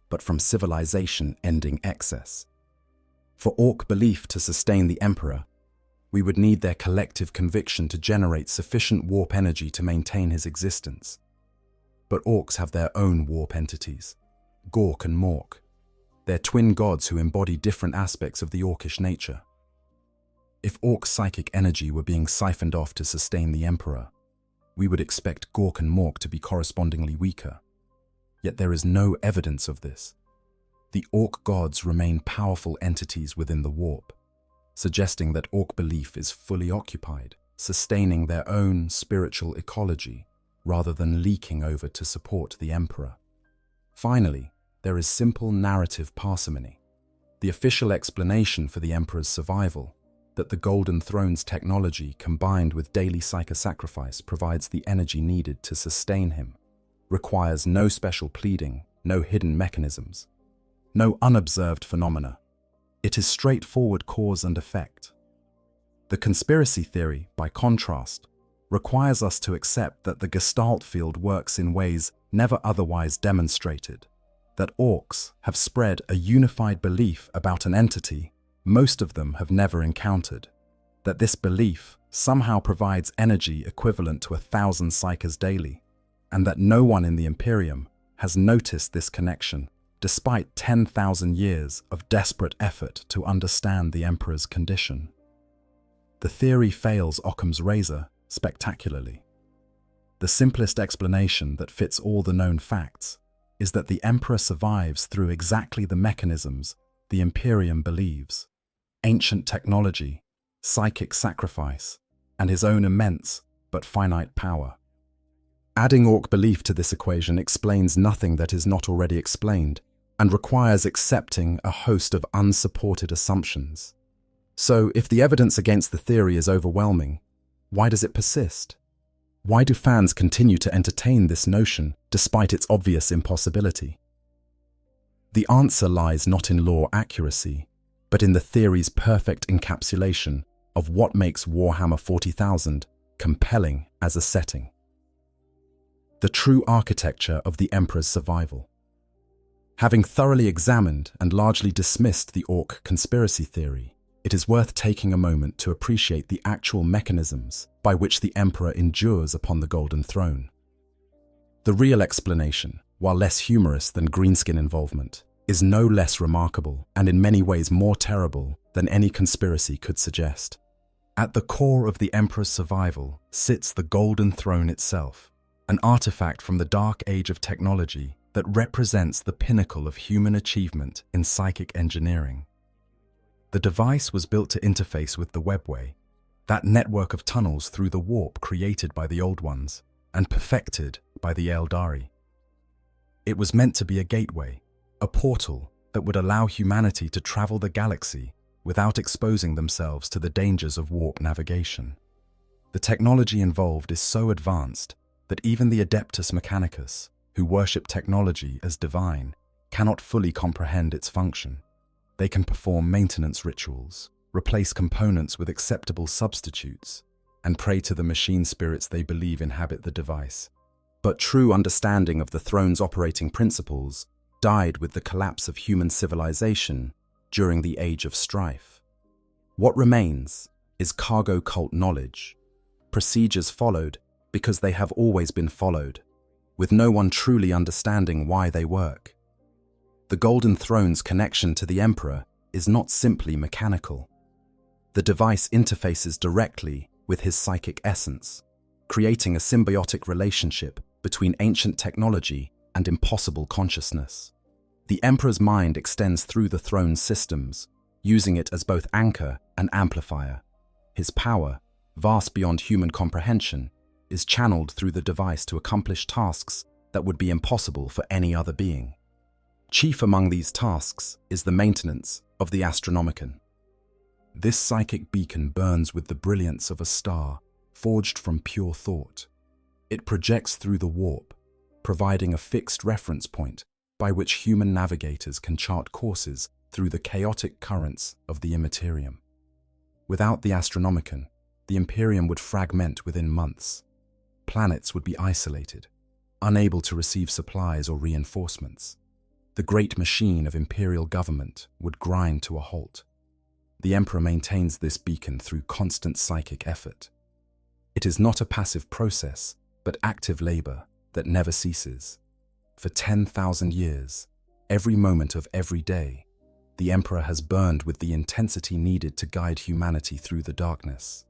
but from civilization-ending excess. For Orc belief to sustain the Emperor, we would need their collective conviction to generate sufficient warp energy to maintain his existence. But Orcs have their own warp entities, Gork and Mork. They're twin gods who embody different aspects of the Orcish nature. If Orc psychic energy were being siphoned off to sustain the Emperor, we would expect Gork and Mork to be correspondingly weaker. Yet there is no evidence of this. The Orc gods remain powerful entities within the warp, suggesting that Orc belief is fully occupied, sustaining their own spiritual ecology, rather than leaking over to support the Emperor. Finally, there is simple narrative parsimony. The official explanation for the Emperor's survival, that the Golden Throne's technology combined with daily psychosacrifice provides the energy needed to sustain him, requires no special pleading, no hidden mechanisms, no unobserved phenomena. It is straightforward cause and effect. The conspiracy theory, by contrast, requires us to accept that the Gestalt field works in ways never otherwise demonstrated, that Orcs have spread a unified belief about an entity most of them have never encountered, that this belief somehow provides energy equivalent to 1,000 psychers daily, and that no one in the Imperium has noticed this connection, despite 10,000 years of desperate effort to understand the Emperor's condition. The theory fails Occam's razor spectacularly. The simplest explanation that fits all the known facts is that the Emperor survives through exactly the mechanisms the Imperium believes: ancient technology, psychic sacrifice, and his own immense but finite power. Adding Orc belief to this equation explains nothing that is not already explained, and requires accepting a host of unsupported assumptions. So, if the evidence against the theory is overwhelming, why does it persist? Why do fans continue to entertain this notion despite its obvious impossibility? The answer lies not in lore accuracy, but in the theory's perfect encapsulation of what makes Warhammer 40,000 compelling as a setting. The true architecture of the Emperor's survival. Having thoroughly examined and largely dismissed the Orc conspiracy theory, it is worth taking a moment to appreciate the actual mechanisms by which the Emperor endures upon the Golden Throne. The real explanation, while less humorous than greenskin involvement, is no less remarkable and in many ways more terrible than any conspiracy could suggest. At the core of the Emperor's survival sits the Golden Throne itself, an artifact from the dark age of technology that represents the pinnacle of human achievement in psychic engineering. The device was built to interface with the webway, that network of tunnels through the warp created by the Old Ones and perfected by the Eldari. It was meant to be a gateway, a portal that would allow humanity to travel the galaxy without exposing themselves to the dangers of warp navigation. The technology involved is so advanced that even the Adeptus Mechanicus, who worship technology as divine, cannot fully comprehend its function. They can perform maintenance rituals, replace components with acceptable substitutes, and pray to the machine spirits they believe inhabit the device. But true understanding of the throne's operating principles died with the collapse of human civilization during the Age of Strife. What remains is cargo cult knowledge, procedures followed because they have always been followed, with no one truly understanding why they work. The Golden Throne's connection to the Emperor is not simply mechanical. The device interfaces directly with his psychic essence, creating a symbiotic relationship between ancient technology and impossible consciousness. The Emperor's mind extends through the throne's systems, using it as both anchor and amplifier. His power, vast beyond human comprehension, is channeled through the device to accomplish tasks that would be impossible for any other being. Chief among these tasks is the maintenance of the Astronomicon. This psychic beacon burns with the brilliance of a star forged from pure thought. It projects through the warp, providing a fixed reference point by which human navigators can chart courses through the chaotic currents of the Imperium. Without the Astronomicon, the Imperium would fragment within months. Planets would be isolated, unable to receive supplies or reinforcements. The great machine of imperial government would grind to a halt. The Emperor maintains this beacon through constant psychic effort. It is not a passive process, but active labor that never ceases. For 10,000 years, every moment of every day, the Emperor has burned with the intensity needed to guide humanity through the darkness.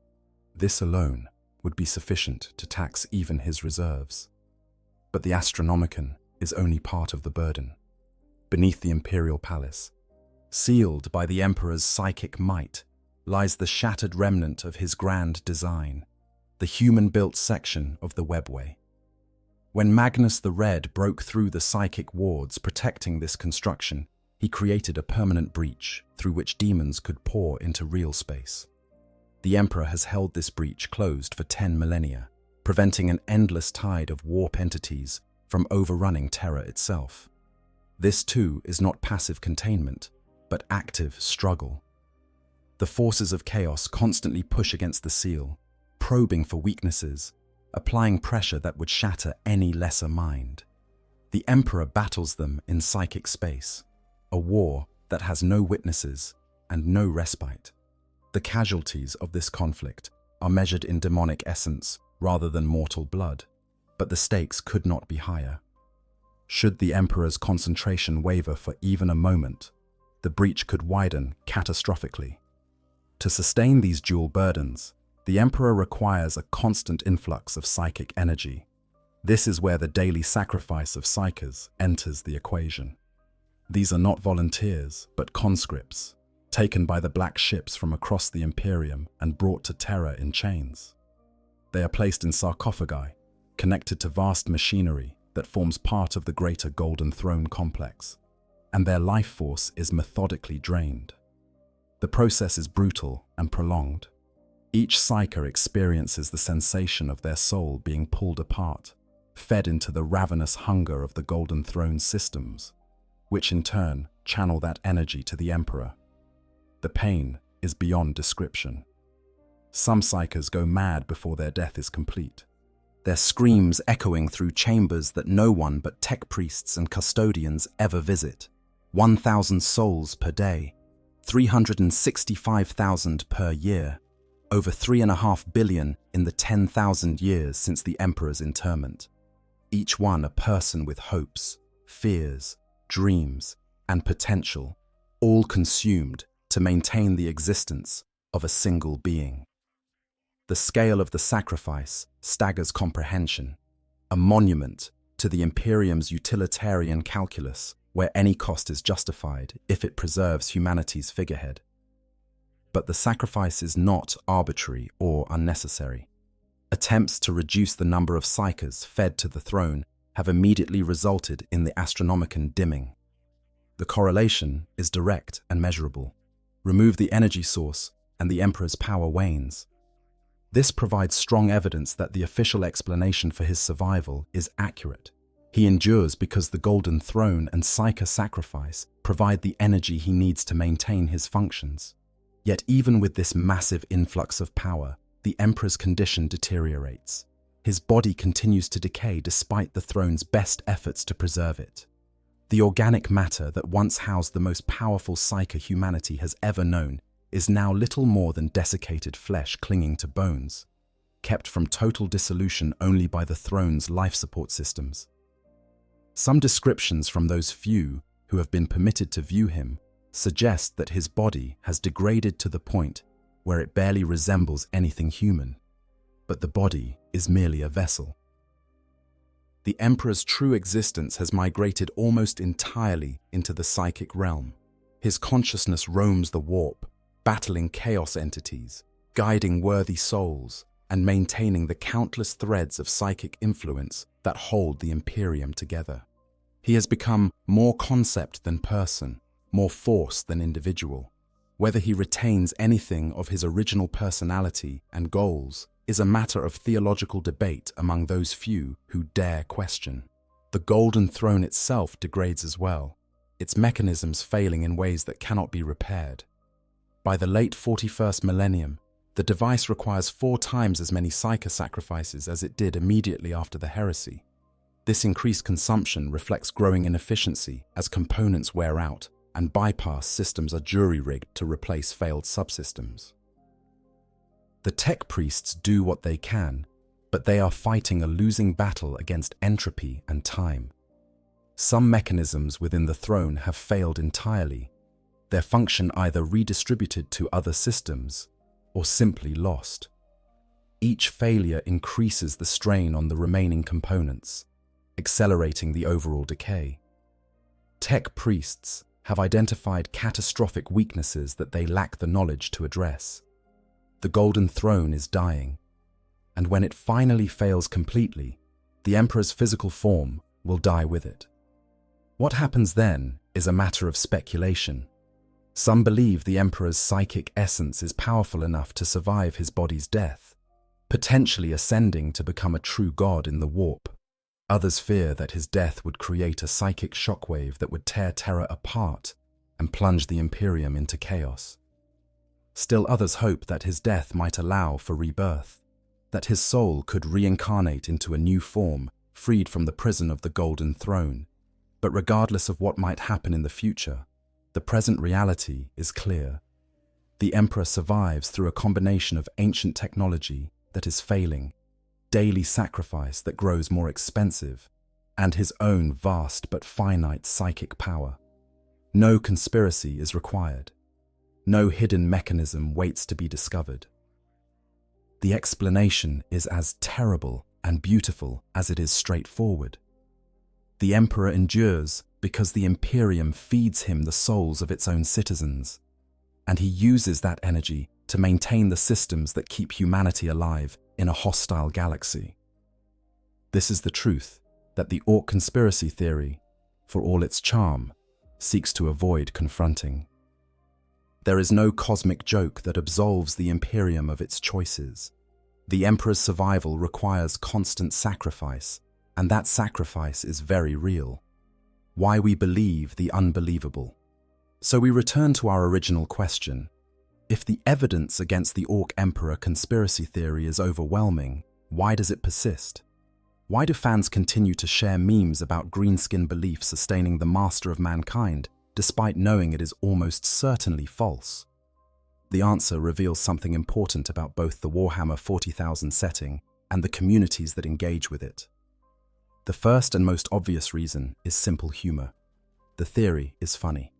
This alone would be sufficient to tax even his reserves. But the Astronomicon is only part of the burden. Beneath the imperial palace, sealed by the Emperor's psychic might, lies the shattered remnant of his grand design, the human-built section of the webway. When Magnus the Red broke through the psychic wards protecting this construction, he created a permanent breach through which demons could pour into real space. The Emperor has held this breach closed for 10 millennia, preventing an endless tide of warp entities from overrunning Terra itself. This too is not passive containment, but active struggle. The forces of chaos constantly push against the seal, probing for weaknesses, applying pressure that would shatter any lesser mind. The Emperor battles them in psychic space, a war that has no witnesses and no respite. The casualties of this conflict are measured in demonic essence rather than mortal blood, but the stakes could not be higher. Should the Emperor's concentration waver for even a moment, the breach could widen catastrophically. To sustain these dual burdens, the Emperor requires a constant influx of psychic energy. This is where the daily sacrifice of psykers enters the equation. These are not volunteers, but conscripts, taken by the black ships from across the Imperium and brought to Terra in chains. They are placed in sarcophagi, connected to vast machinery that forms part of the greater Golden Throne complex, and their life force is methodically drained. The process is brutal and prolonged. Each psyker experiences the sensation of their soul being pulled apart, fed into the ravenous hunger of the Golden Throne systems, which in turn channel that energy to the Emperor. The pain is beyond description. Some psykers go mad before their death is complete, their screams echoing through chambers that no one but tech priests and custodians ever visit. 1,000 souls per day, 365,000 per year, over 3.5 billion in the 10,000 years since the Emperor's interment. Each one a person with hopes, fears, dreams, and potential, all consumed to maintain the existence of a single being. The scale of the sacrifice staggers comprehension, a monument to the Imperium's utilitarian calculus where any cost is justified if it preserves humanity's figurehead. But the sacrifice is not arbitrary or unnecessary. Attempts to reduce the number of psykers fed to the throne have immediately resulted in the Astronomicon dimming. The correlation is direct and measurable. Remove the energy source and the Emperor's power wanes. This provides strong evidence that the official explanation for his survival is accurate. He endures because the Golden Throne and psyker sacrifice provide the energy he needs to maintain his functions. Yet even with this massive influx of power, the Emperor's condition deteriorates. His body continues to decay despite the throne's best efforts to preserve it. The organic matter that once housed the most powerful psyker humanity has ever known is now little more than desiccated flesh clinging to bones, kept from total dissolution only by the throne's life support systems. Some descriptions from those few who have been permitted to view him suggest that his body has degraded to the point where it barely resembles anything human, but the body is merely a vessel. The Emperor's true existence has migrated almost entirely into the psychic realm. His consciousness roams the warp, battling chaos entities, guiding worthy souls, and maintaining the countless threads of psychic influence that hold the Imperium together. He has become more concept than person, more force than individual. Whether he retains anything of his original personality and goals is a matter of theological debate among those few who dare question. The Golden Throne itself degrades as well, its mechanisms failing in ways that cannot be repaired. By the late 41st millennium, the device requires 4 times as many psyker sacrifices as it did immediately after the heresy. This increased consumption reflects growing inefficiency as components wear out and bypass systems are jury-rigged to replace failed subsystems. The tech priests do what they can, but they are fighting a losing battle against entropy and time. Some mechanisms within the throne have failed entirely, their function either redistributed to other systems or simply lost. Each failure increases the strain on the remaining components, accelerating the overall decay. Tech priests have identified catastrophic weaknesses that they lack the knowledge to address. The Golden Throne is dying, and when it finally fails completely, the Emperor's physical form will die with it. What happens then is a matter of speculation. Some believe the Emperor's psychic essence is powerful enough to survive his body's death, potentially ascending to become a true god in the warp. Others fear that his death would create a psychic shockwave that would tear Terra apart and plunge the Imperium into chaos. Still others hope that his death might allow for rebirth, that his soul could reincarnate into a new form, freed from the prison of the Golden Throne. But regardless of what might happen in the future, the present reality is clear. The Emperor survives through a combination of ancient technology that is failing, daily sacrifice that grows more expensive, and his own vast but finite psychic power. No conspiracy is required. No hidden mechanism waits to be discovered. The explanation is as terrible and beautiful as it is straightforward. The Emperor endures because the Imperium feeds him the souls of its own citizens. and he uses that energy to maintain the systems that keep humanity alive in a hostile galaxy. This is the truth that the Orc conspiracy theory, for all its charm, seeks to avoid confronting. There is no cosmic joke that absolves the Imperium of its choices. The Emperor's survival requires constant sacrifice, and that sacrifice is very real. Why we believe the unbelievable. So we return to our original question. If the evidence against the Orc Emperor conspiracy theory is overwhelming, why does it persist? Why do fans continue to share memes about greenskin belief sustaining the master of mankind, despite knowing it is almost certainly false? The answer reveals something important about both the Warhammer 40,000 setting and the communities that engage with it. The first and most obvious reason is simple humor. The theory is funny.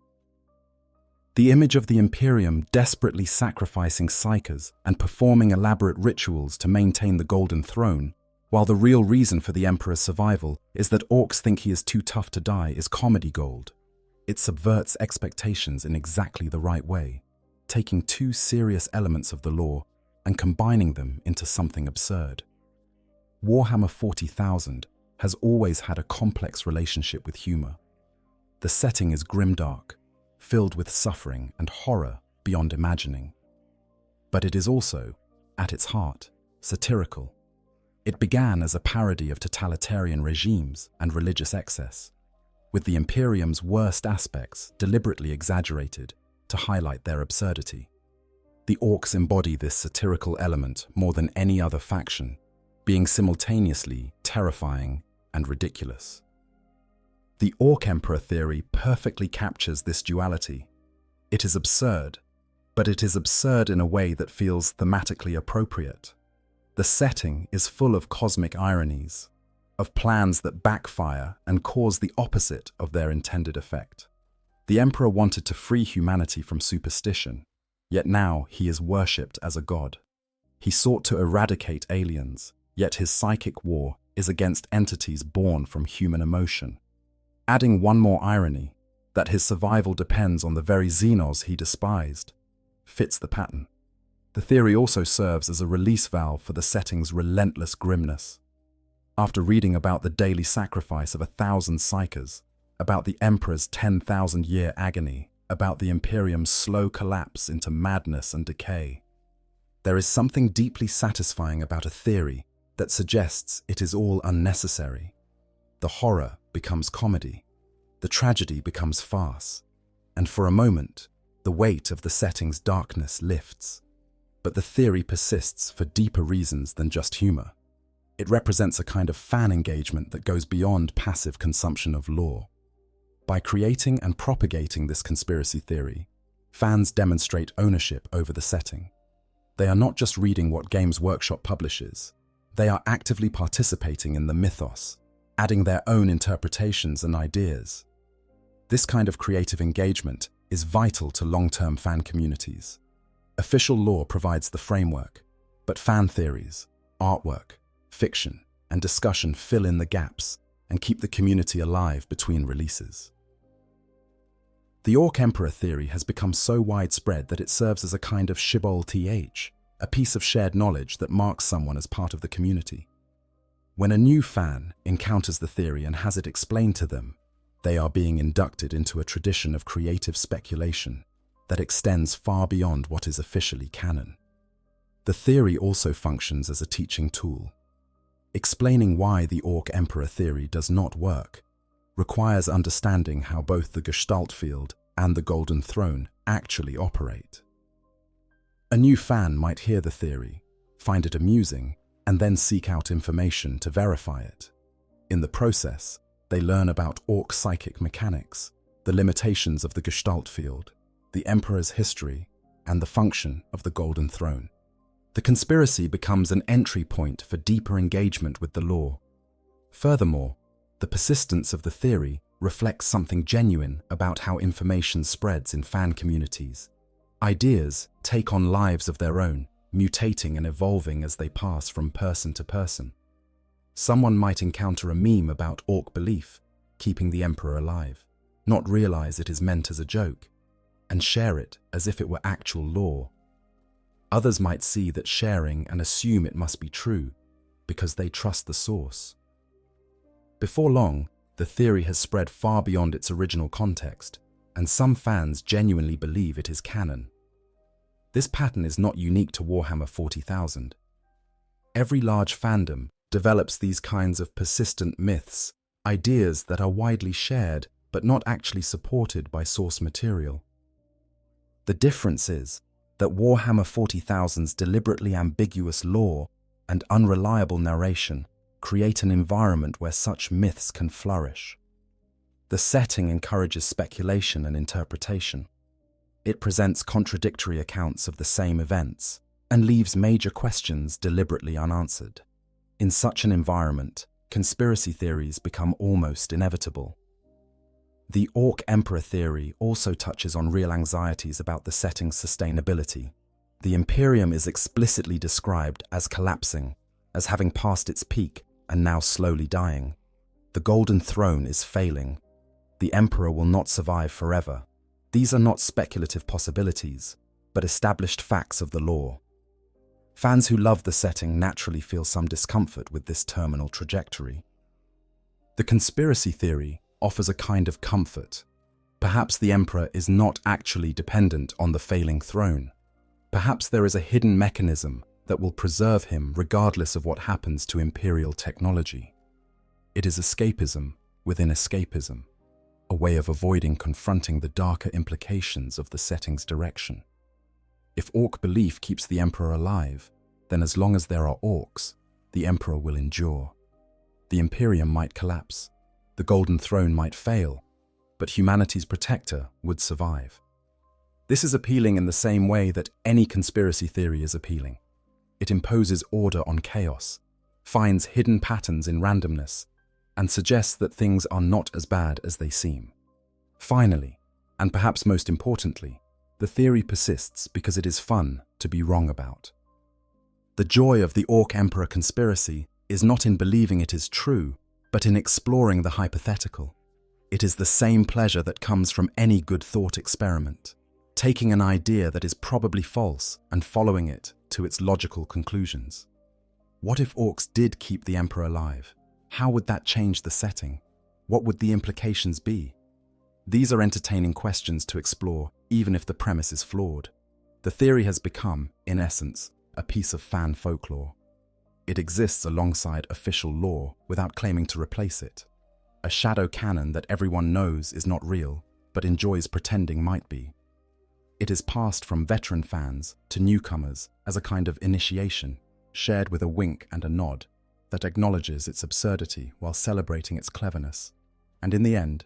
The image of the Imperium desperately sacrificing psychers and performing elaborate rituals to maintain the Golden Throne, while the real reason for the Emperor's survival is that orcs think he is too tough to die, is comedy gold. It subverts expectations in exactly the right way, taking two serious elements of the lore and combining them into something absurd. Warhammer 40,000 has always had a complex relationship with humor. The setting is grimdark, filled with suffering and horror beyond imagining. But it is also, at its heart, satirical. It began as a parody of totalitarian regimes and religious excess, with the Imperium's worst aspects deliberately exaggerated to highlight their absurdity. The Orcs embody this satirical element more than any other faction, being simultaneously terrifying and ridiculous. The Orc Emperor theory perfectly captures this duality. It is absurd, but it is absurd in a way that feels thematically appropriate. The setting is full of cosmic ironies, of plans that backfire and cause the opposite of their intended effect. The Emperor wanted to free humanity from superstition, yet now he is worshipped as a god. He sought to eradicate aliens, yet his psychic war is against entities born from human emotion. Adding one more irony, that his survival depends on the very Xenos he despised, fits the pattern. The theory also serves as a release valve for the setting's relentless grimness. After reading about the daily sacrifice of 1,000 psychers, about the Emperor's 10,000-year agony, about the Imperium's slow collapse into madness and decay, there is something deeply satisfying about a theory that suggests it is all unnecessary. The horror becomes comedy, the tragedy becomes farce, and for a moment, the weight of the setting's darkness lifts. But the theory persists for deeper reasons than just humor. It represents a kind of fan engagement that goes beyond passive consumption of lore. By creating and propagating this conspiracy theory, fans demonstrate ownership over the setting. They are not just reading what Games Workshop publishes, they are actively participating in the mythos, adding their own interpretations and ideas. This kind of creative engagement is vital to long-term fan communities. Official lore provides the framework, but fan theories, artwork, fiction, and discussion fill in the gaps and keep the community alive between releases. The Orc Emperor theory has become so widespread that it serves as a kind of shibboleth, a piece of shared knowledge that marks someone as part of the community. When a new fan encounters the theory and has it explained to them, they are being inducted into a tradition of creative speculation that extends far beyond what is officially canon. The theory also functions as a teaching tool. Explaining why the Orc Emperor theory does not work requires understanding how both the Gestalt field and the Golden Throne actually operate. A new fan might hear the theory, find it amusing, and then seek out information to verify it. In the process, they learn about Orc psychic mechanics, the limitations of the Gestalt field, the Emperor's history, and the function of the Golden Throne. The conspiracy becomes an entry point for deeper engagement with the lore. Furthermore, the persistence of the theory reflects something genuine about how information spreads in fan communities. Ideas take on lives of their own, mutating and evolving as they pass from person to person. Someone might encounter a meme about Orc belief, keeping the Emperor alive, not realize it is meant as a joke, and share it as if it were actual lore. Others might see that sharing and assume it must be true because they trust the source. Before long, the theory has spread far beyond its original context, and some fans genuinely believe it is canon. This pattern is not unique to Warhammer 40,000. Every large fandom develops these kinds of persistent myths, ideas that are widely shared but not actually supported by source material. The difference is that Warhammer 40,000's deliberately ambiguous lore and unreliable narration create an environment where such myths can flourish. The setting encourages speculation and interpretation. It presents contradictory accounts of the same events and leaves major questions deliberately unanswered. In such an environment, conspiracy theories become almost inevitable. The Orc Emperor theory also touches on real anxieties about the setting's sustainability. The Imperium is explicitly described as collapsing, as having passed its peak and now slowly dying. The Golden Throne is failing. The Emperor will not survive forever. These are not speculative possibilities, but established facts of the lore. Fans who love the setting naturally feel some discomfort with this terminal trajectory. The conspiracy theory offers a kind of comfort. Perhaps the Emperor is not actually dependent on the failing throne. Perhaps there is a hidden mechanism that will preserve him regardless of what happens to Imperial technology. It is escapism within escapism, a way of avoiding confronting the darker implications of the setting's direction. If Orc belief keeps the Emperor alive, then as long as there are Orcs, the Emperor will endure. The Imperium might collapse, the Golden Throne might fail, but humanity's protector would survive. This is appealing in the same way that any conspiracy theory is appealing. It imposes order on chaos, finds hidden patterns in randomness, and suggests that things are not as bad as they seem. Finally, and perhaps most importantly, the theory persists because it is fun to be wrong about. The joy of the Orc Emperor conspiracy is not in believing it is true, but in exploring the hypothetical. It is the same pleasure that comes from any good thought experiment, taking an idea that is probably false and following it to its logical conclusions. What if Orcs did keep the Emperor alive? How would that change the setting? What would the implications be? These are entertaining questions to explore, even if the premise is flawed. The theory has become, in essence, a piece of fan folklore. It exists alongside official lore without claiming to replace it. A shadow canon that everyone knows is not real, but enjoys pretending might be. It is passed from veteran fans to newcomers as a kind of initiation, shared with a wink and a nod that acknowledges its absurdity while celebrating its cleverness. And in the end,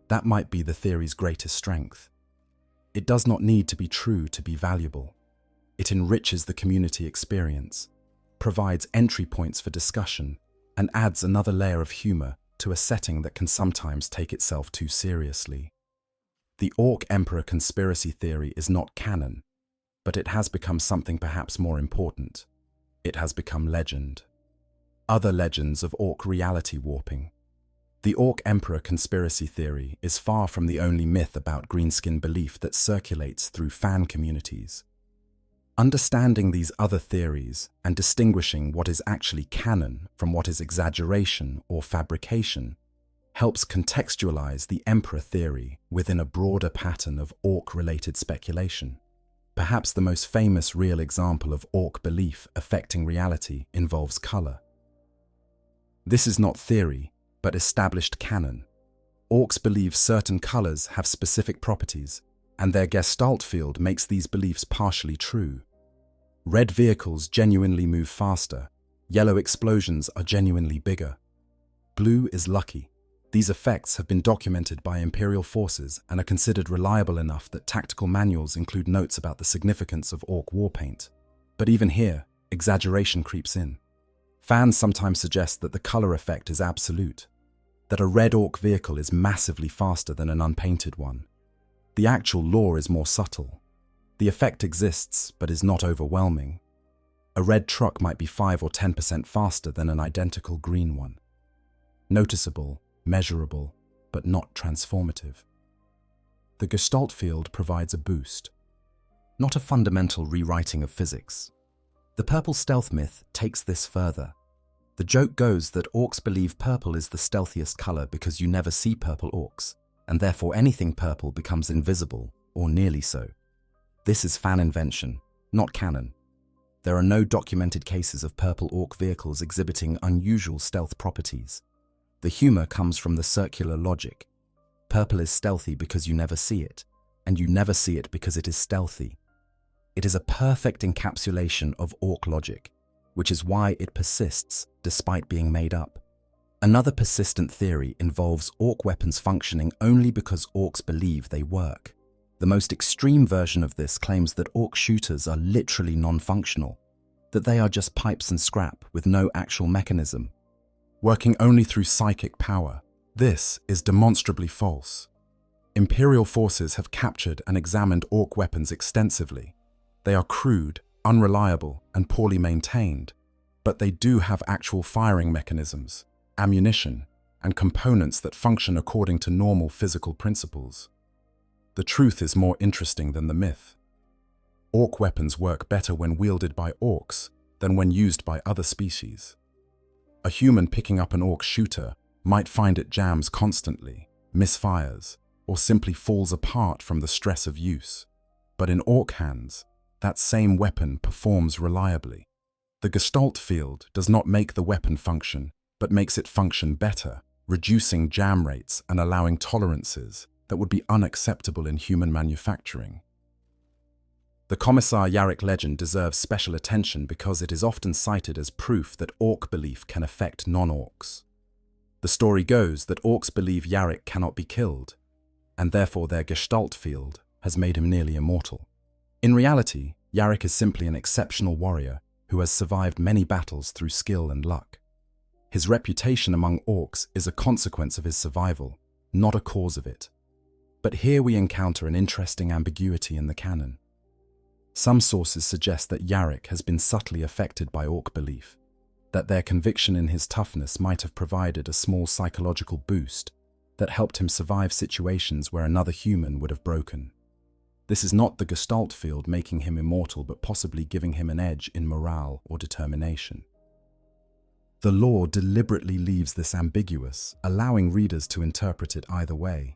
that might be the theory's greatest strength. It does not need to be true to be valuable. It enriches the community experience, provides entry points for discussion, and adds another layer of humor to a setting that can sometimes take itself too seriously. The Orc Emperor conspiracy theory is not canon, but it has become something perhaps more important. It has become legend. Other legends of Orc reality warping. The Orc Emperor conspiracy theory is far from the only myth about greenskin belief that circulates through fan communities. Understanding these other theories and distinguishing what is actually canon from what is exaggeration or fabrication helps contextualize the Emperor theory within a broader pattern of Orc-related speculation. Perhaps the most famous real example of Orc belief affecting reality involves color. This is not theory, but established canon. Orcs believe certain colors have specific properties, and their gestalt field makes these beliefs partially true. Red vehicles genuinely move faster. Yellow explosions are genuinely bigger. Blue is lucky. These effects have been documented by Imperial forces and are considered reliable enough that tactical manuals include notes about the significance of Orc war paint. But even here, exaggeration creeps in. Fans sometimes suggest that the color effect is absolute, that a red Orc vehicle is massively faster than an unpainted one. The actual lore is more subtle. The effect exists, but is not overwhelming. A red truck might be 5 or 10% faster than an identical green one. Noticeable, measurable, but not transformative. the Gestalt field provides a boost, not a fundamental rewriting of physics. The purple stealth myth takes this further. The joke goes that orcs believe purple is the stealthiest color because you never see purple orcs, and therefore anything purple becomes invisible, or nearly so. This is fan invention, not canon. There are no documented cases of purple orc vehicles exhibiting unusual stealth properties. The humor comes from the circular logic. Purple is stealthy because you never see it, and you never see it because it is stealthy. It is a perfect encapsulation of orc logic, which is why it persists despite being made up. Another persistent theory involves orc weapons functioning only because orcs believe they work. The most extreme version of this claims that orc shooters are literally non-functional, that they are just pipes and scrap with no actual mechanism, working only through psychic power. This is demonstrably false. Imperial forces have captured and examined orc weapons extensively. They are crude, unreliable, and poorly maintained, but they do have actual firing mechanisms, ammunition, and components that function according to normal physical principles. The truth is more interesting than the myth. Orc weapons work better when wielded by orcs than when used by other species. A human picking up an orc shooter might find it jams constantly, misfires, or simply falls apart from the stress of use. But in orc hands, that same weapon performs reliably. The Gestalt field does not make the weapon function, but makes it function better, reducing jam rates and allowing tolerances that would be unacceptable in human manufacturing. The Commissar Yarrick legend deserves special attention because it is often cited as proof that orc belief can affect non-orcs. The story goes that orcs believe Yarrick cannot be killed, and therefore their Gestalt field has made him nearly immortal. In reality, Yarrick is simply an exceptional warrior who has survived many battles through skill and luck. His reputation among orcs is a consequence of his survival, not a cause of it. But here we encounter an interesting ambiguity in the canon. Some sources suggest that Yarrick has been subtly affected by orc belief, that their conviction in his toughness might have provided a small psychological boost that helped him survive situations where another human would have broken. This is not the Gestalt field making him immortal, but possibly giving him an edge in morale or determination. The lore deliberately leaves this ambiguous, allowing readers to interpret it either way.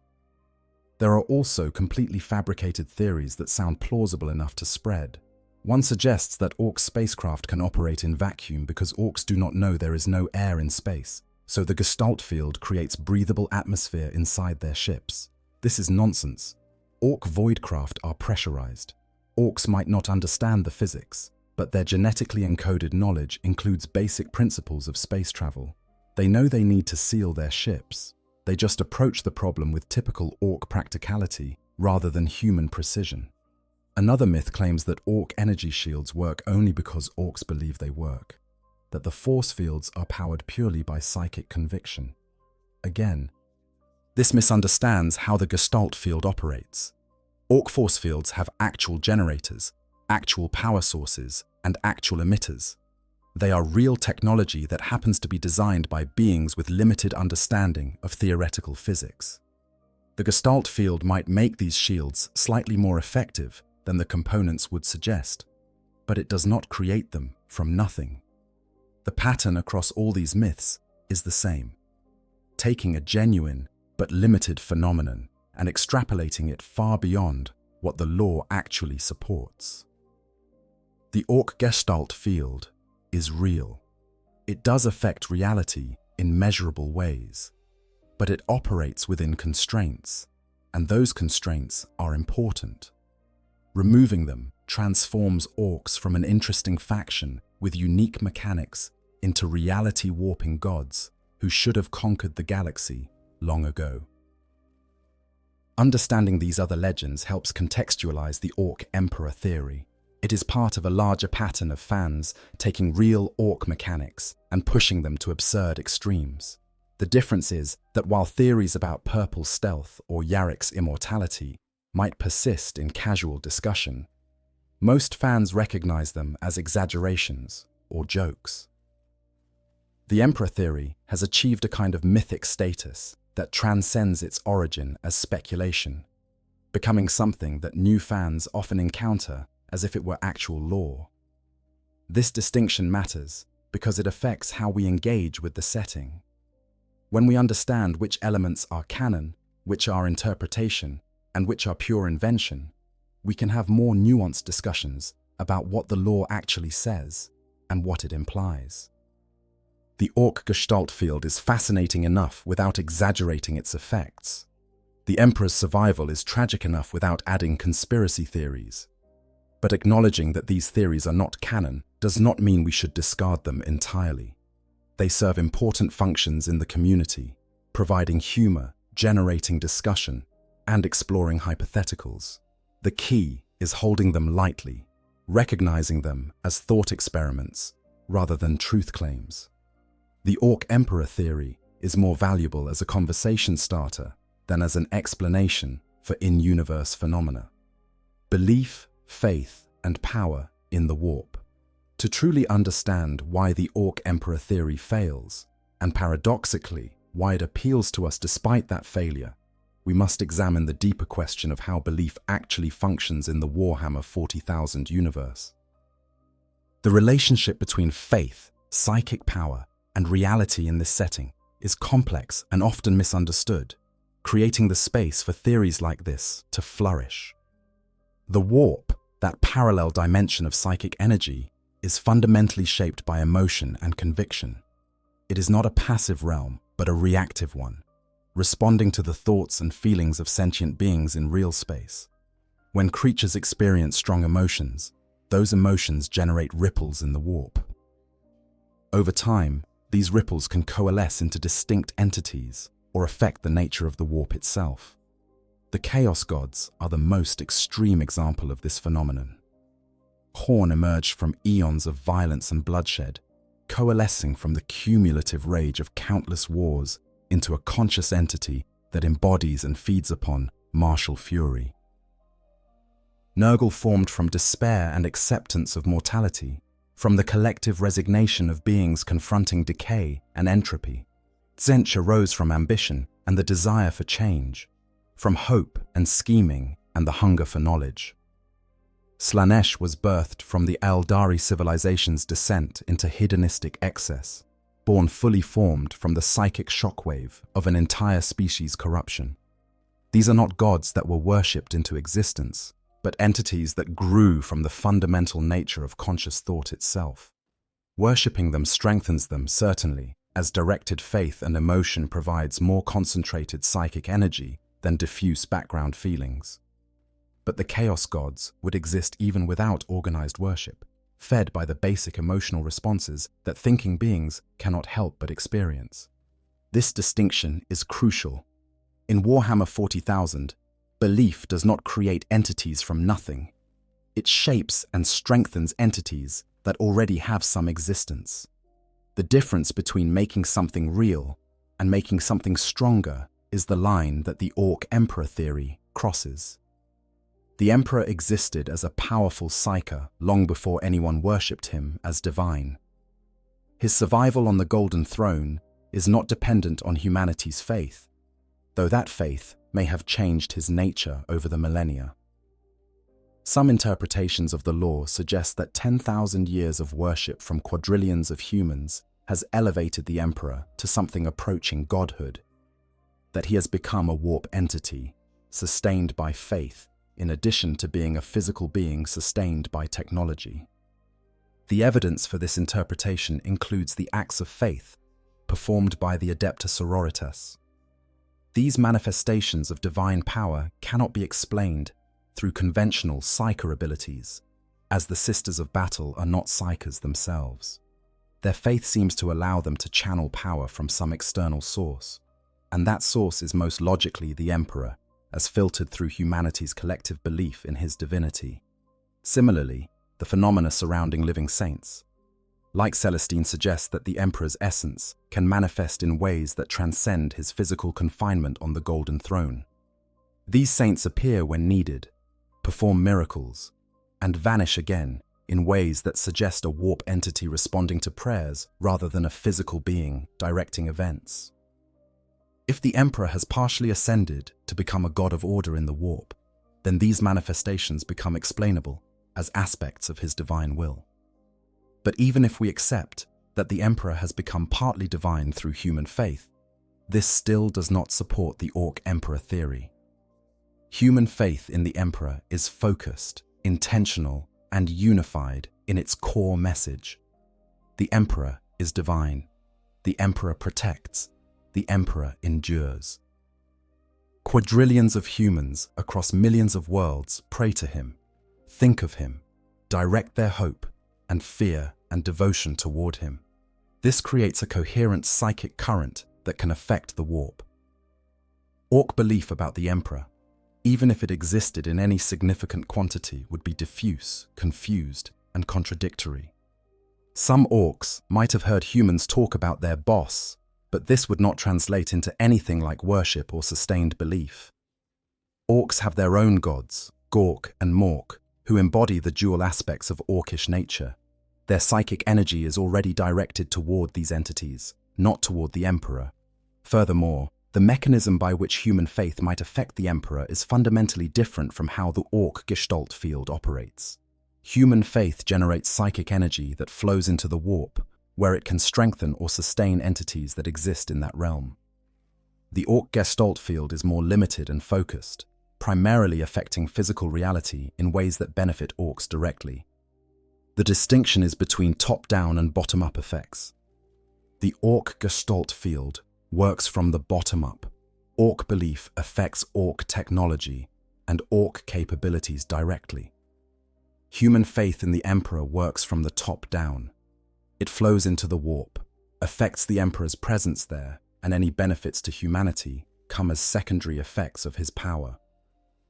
There are also completely fabricated theories that sound plausible enough to spread. One suggests that orc spacecraft can operate in vacuum because orcs do not know there is no air in space, so the Gestalt field creates breathable atmosphere inside their ships. This is nonsense. Orc voidcraft are pressurized. Orcs might not understand the physics, but their genetically encoded knowledge includes basic principles of space travel. They know they need to seal their ships. They just approach the problem with typical orc practicality rather than human precision. Another myth claims that orc energy shields work only because orcs believe they work, that the force fields are powered purely by psychic conviction. Again, this misunderstands how the Gestalt field operates. Orc force fields have actual generators, actual power sources, and actual emitters. They are real technology that happens to be designed by beings with limited understanding of theoretical physics. The Gestalt field might make these shields slightly more effective than the components would suggest, but it does not create them from nothing. The pattern across all these myths is the same: taking a genuine but limited phenomenon and extrapolating it far beyond what the lore actually supports. The orc Gestalt field is real. It does affect reality in measurable ways, but it operates within constraints, and those constraints are important. Removing them transforms orcs from an interesting faction with unique mechanics into reality-warping gods who should have conquered the galaxy long ago. Understanding these other legends helps contextualize the Orc Emperor theory. It is part of a larger pattern of fans taking real orc mechanics and pushing them to absurd extremes. The difference is that while theories about purple stealth or Yarrick's immortality might persist in casual discussion, most fans recognize them as exaggerations or jokes. The Emperor theory has achieved a kind of mythic status that transcends its origin as speculation. becoming something that new fans often encounter as if it were actual lore. This distinction matters because it affects how we engage with the setting. When we understand which elements are canon, which are interpretation, and which are pure invention, we can have more nuanced discussions about what the lore actually says and what it implies. The orc gestalt field is fascinating enough without exaggerating its effects. The Emperor's survival is tragic enough without adding conspiracy theories. But acknowledging that these theories are not canon does not mean we should discard them entirely. They serve important functions in the community, providing humor, generating discussion, and exploring hypotheticals. The key is holding them lightly, recognizing them as thought experiments rather than truth claims. The Orc Emperor theory is more valuable as a conversation starter than as an explanation for in-universe phenomena. Belief, faith, and power in the warp. To truly understand why the Orc Emperor theory fails, and paradoxically why it appeals to us despite that failure, we must examine the deeper question of how belief actually functions in the Warhammer 40,000 universe. The relationship between faith, psychic power, and reality in this setting is complex and often misunderstood, creating the space for theories like this to flourish. The warp, that parallel dimension of psychic energy, is fundamentally shaped by emotion and conviction. It is not a passive realm, but a reactive one, responding to the thoughts and feelings of sentient beings in real space. When creatures experience strong emotions, those emotions generate ripples in the warp. Over time, these ripples can coalesce into distinct entities or affect the nature of the warp itself. The Chaos Gods are the most extreme example of this phenomenon. Khorne emerged from eons of violence and bloodshed, coalescing from the cumulative rage of countless wars into a conscious entity that embodies and feeds upon martial fury. Nurgle formed from despair and acceptance of mortality, from the collective resignation of beings confronting decay and entropy. Tzeentch arose from ambition and the desire for change, from hope and scheming and the hunger for knowledge. Slaanesh was birthed from the Eldari civilization's descent into hedonistic excess, born fully formed from the psychic shockwave of an entire species' corruption. These are not gods that were worshipped into existence, but entities that grew from the fundamental nature of conscious thought itself. Worshipping them strengthens them, certainly, as directed faith and emotion provides more concentrated psychic energy than diffuse background feelings. But the Chaos Gods would exist even without organized worship, fed by the basic emotional responses that thinking beings cannot help but experience. This distinction is crucial. In Warhammer 40,000, belief does not create entities from nothing. It shapes and strengthens entities that already have some existence. The difference between making something real and making something stronger is the line that the Orc Emperor theory crosses. The Emperor existed as a powerful psyker long before anyone worshipped him as divine. His survival on the Golden Throne is not dependent on humanity's faith, though that faith may have changed his nature over the millennia. Some interpretations of the lore suggest that 10,000 years of worship from quadrillions of humans has elevated the Emperor to something approaching godhood, that he has become a warp entity, sustained by faith, in addition to being a physical being sustained by technology. The evidence for this interpretation includes the acts of faith performed by the Adepta Sororitas. These manifestations of divine power cannot be explained through conventional psyker abilities, as the Sisters of Battle are not psykers themselves. Their faith seems to allow them to channel power from some external source, and that source is most logically the Emperor, as filtered through humanity's collective belief in his divinity. Similarly, the phenomena surrounding living saints, like Celestine, suggest that the Emperor's essence can manifest in ways that transcend his physical confinement on the Golden Throne. These saints appear when needed, perform miracles, and vanish again in ways that suggest a warp entity responding to prayers rather than a physical being directing events. If the Emperor has partially ascended to become a god of order in the warp, then these manifestations become explainable as aspects of his divine will. But even if we accept that the Emperor has become partly divine through human faith, this still does not support the Orc Emperor theory. Human faith in the Emperor is focused, intentional, and unified in its core message. The Emperor is divine. The Emperor protects. The Emperor endures. Quadrillions of humans across millions of worlds pray to him, think of him, direct their hope and fear and devotion toward him. This creates a coherent psychic current that can affect the warp. Orc belief about the Emperor, even if it existed in any significant quantity, would be diffuse, confused, and contradictory. Some orcs might have heard humans talk about their boss, but this would not translate into anything like worship or sustained belief. Orcs have their own gods, Gork and Mork, who embody the dual aspects of orcish nature. Their psychic energy is already directed toward these entities, not toward the Emperor. Furthermore, the mechanism by which human faith might affect the Emperor is fundamentally different from how the Orc Gestalt field operates. Human faith generates psychic energy that flows into the warp, where it can strengthen or sustain entities that exist in that realm. The Orc Gestalt field is more limited and focused, primarily affecting physical reality in ways that benefit orcs directly. The distinction is between top-down and bottom-up effects. The Orc Gestalt field works from the bottom up. Orc belief affects orc technology and orc capabilities directly. Human faith in the Emperor works from the top down. It flows into the warp, affects the Emperor's presence there, and any benefits to humanity come as secondary effects of his power.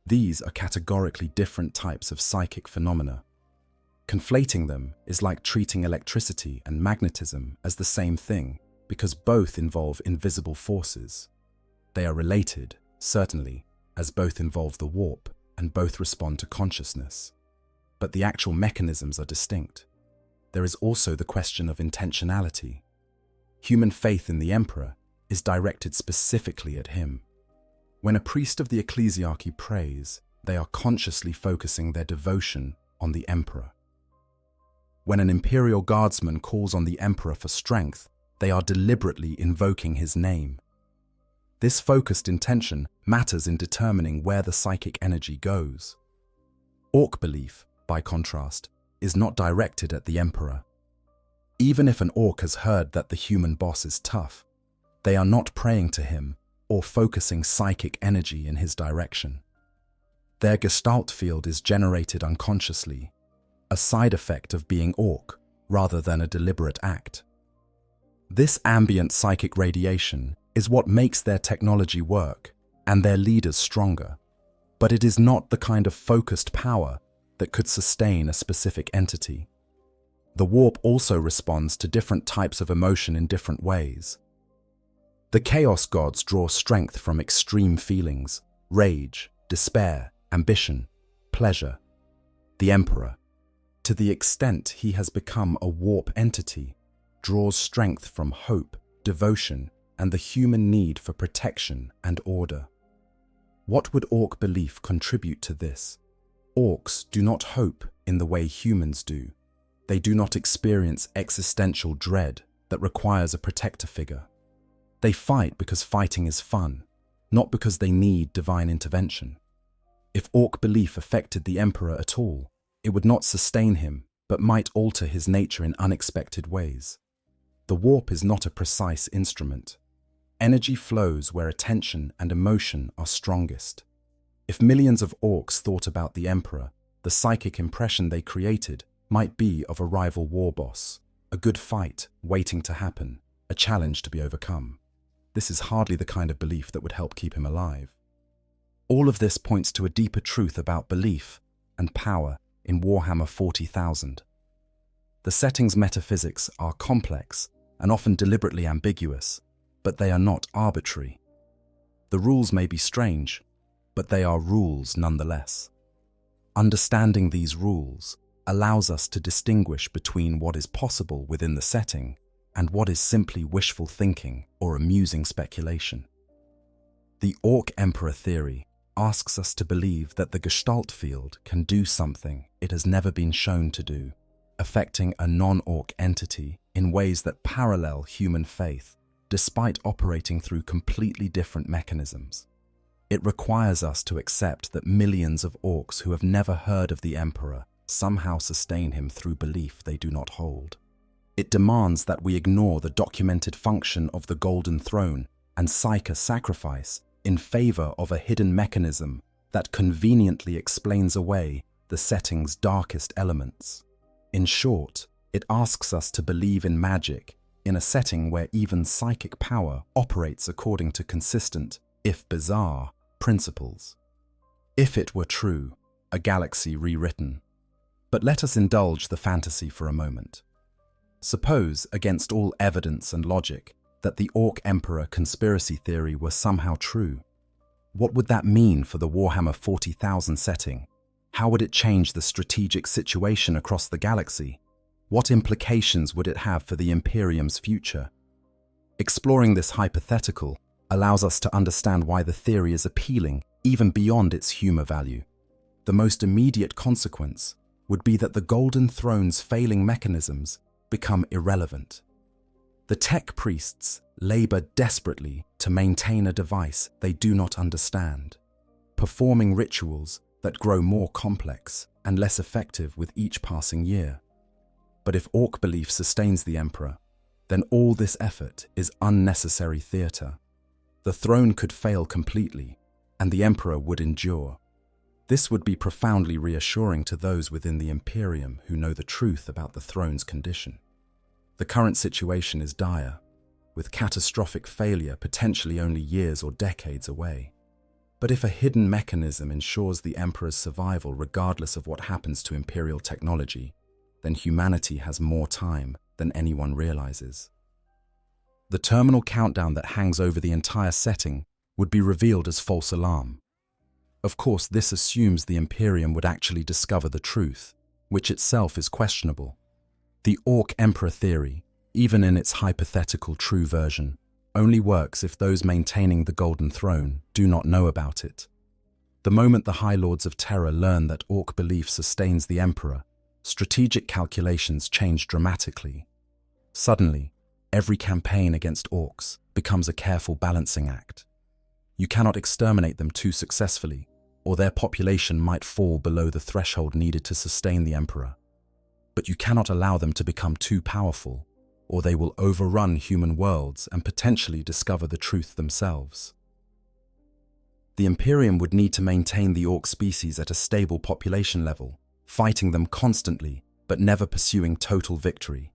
These are categorically different types of psychic phenomena. Conflating them is like treating electricity and magnetism as the same thing, because both involve invisible forces. They are related, certainly, as both involve the warp and both respond to consciousness. But the actual mechanisms are distinct. There is also the question of intentionality. Human faith in the Emperor is directed specifically at him. When a priest of the ecclesiarchy prays, they are consciously focusing their devotion on the Emperor. When an imperial guardsman calls on the Emperor for strength, they are deliberately invoking his name. This focused intention matters in determining where the psychic energy goes. Orc belief, by contrast, is not directed at the Emperor. Even if an orc has heard that the human boss is tough, they are not praying to him or focusing psychic energy in his direction. Their gestalt field is generated unconsciously, a side effect of being orc rather than a deliberate act. This ambient psychic radiation is what makes their technology work and their leaders stronger, but it is not the kind of focused power that could sustain a specific entity. The warp also responds to different types of emotion in different ways. The Chaos Gods draw strength from extreme feelings, rage, despair, ambition, pleasure. The Emperor, to the extent he has become a warp entity, draws strength from hope, devotion, and the human need for protection and order. What would orc belief contribute to this? Orcs do not hope in the way humans do. They do not experience existential dread that requires a protector figure. They fight because fighting is fun, not because they need divine intervention. If orc belief affected the Emperor at all, it would not sustain him, but might alter his nature in unexpected ways. The warp is not a precise instrument. Energy flows where attention and emotion are strongest. If millions of orcs thought about the Emperor, the psychic impression they created might be of a rival war boss, a good fight waiting to happen, a challenge to be overcome. This is hardly the kind of belief that would help keep him alive. All of this points to a deeper truth about belief and power in Warhammer 40,000. The setting's metaphysics are complex and often deliberately ambiguous, but they are not arbitrary. The rules may be strange, but they are rules nonetheless. Understanding these rules allows us to distinguish between what is possible within the setting and what is simply wishful thinking or amusing speculation. The Orc Emperor theory asks us to believe that the Gestalt field can do something it has never been shown to do, affecting a non-orc entity in ways that parallel human faith, despite operating through completely different mechanisms. It requires us to accept that millions of orcs who have never heard of the Emperor somehow sustain him through belief they do not hold. It demands that we ignore the documented function of the Golden Throne and psych a sacrifice in favor of a hidden mechanism that conveniently explains away the setting's darkest elements. In short, it asks us to believe in magic in a setting where even psychic power operates according to consistent, if bizarre, principles. If it were true, a galaxy rewritten. But let us indulge the fantasy for a moment. Suppose, against all evidence and logic, that the Orc Emperor conspiracy theory were somehow true. What would that mean for the Warhammer 40,000 setting? How would it change the strategic situation across the galaxy? What implications would it have for the Imperium's future? Exploring this hypothetical allows us to understand why the theory is appealing even beyond its humor value. The most immediate consequence would be that the Golden Throne's failing mechanisms become irrelevant. The tech priests labor desperately to maintain a device they do not understand, performing rituals that grow more complex and less effective with each passing year. But if Orc belief sustains the Emperor, then all this effort is unnecessary theater. The throne could fail completely, and the Emperor would endure. This would be profoundly reassuring to those within the Imperium who know the truth about the throne's condition. The current situation is dire, with catastrophic failure potentially only years or decades away. But if a hidden mechanism ensures the Emperor's survival regardless of what happens to Imperial technology, then humanity has more time than anyone realizes. The terminal countdown that hangs over the entire setting would be revealed as false alarm. Of course, this assumes the Imperium would actually discover the truth, which itself is questionable. The Orc Emperor theory, even in its hypothetical true version, only works if those maintaining the Golden Throne do not know about it. The moment the High Lords of Terror learn that Orc belief sustains the Emperor, strategic calculations change dramatically. Suddenly, every campaign against Orcs becomes a careful balancing act. You cannot exterminate them too successfully, or their population might fall below the threshold needed to sustain the Emperor. But you cannot allow them to become too powerful, or they will overrun human worlds and potentially discover the truth themselves. The Imperium would need to maintain the Orc species at a stable population level, fighting them constantly, but never pursuing total victory.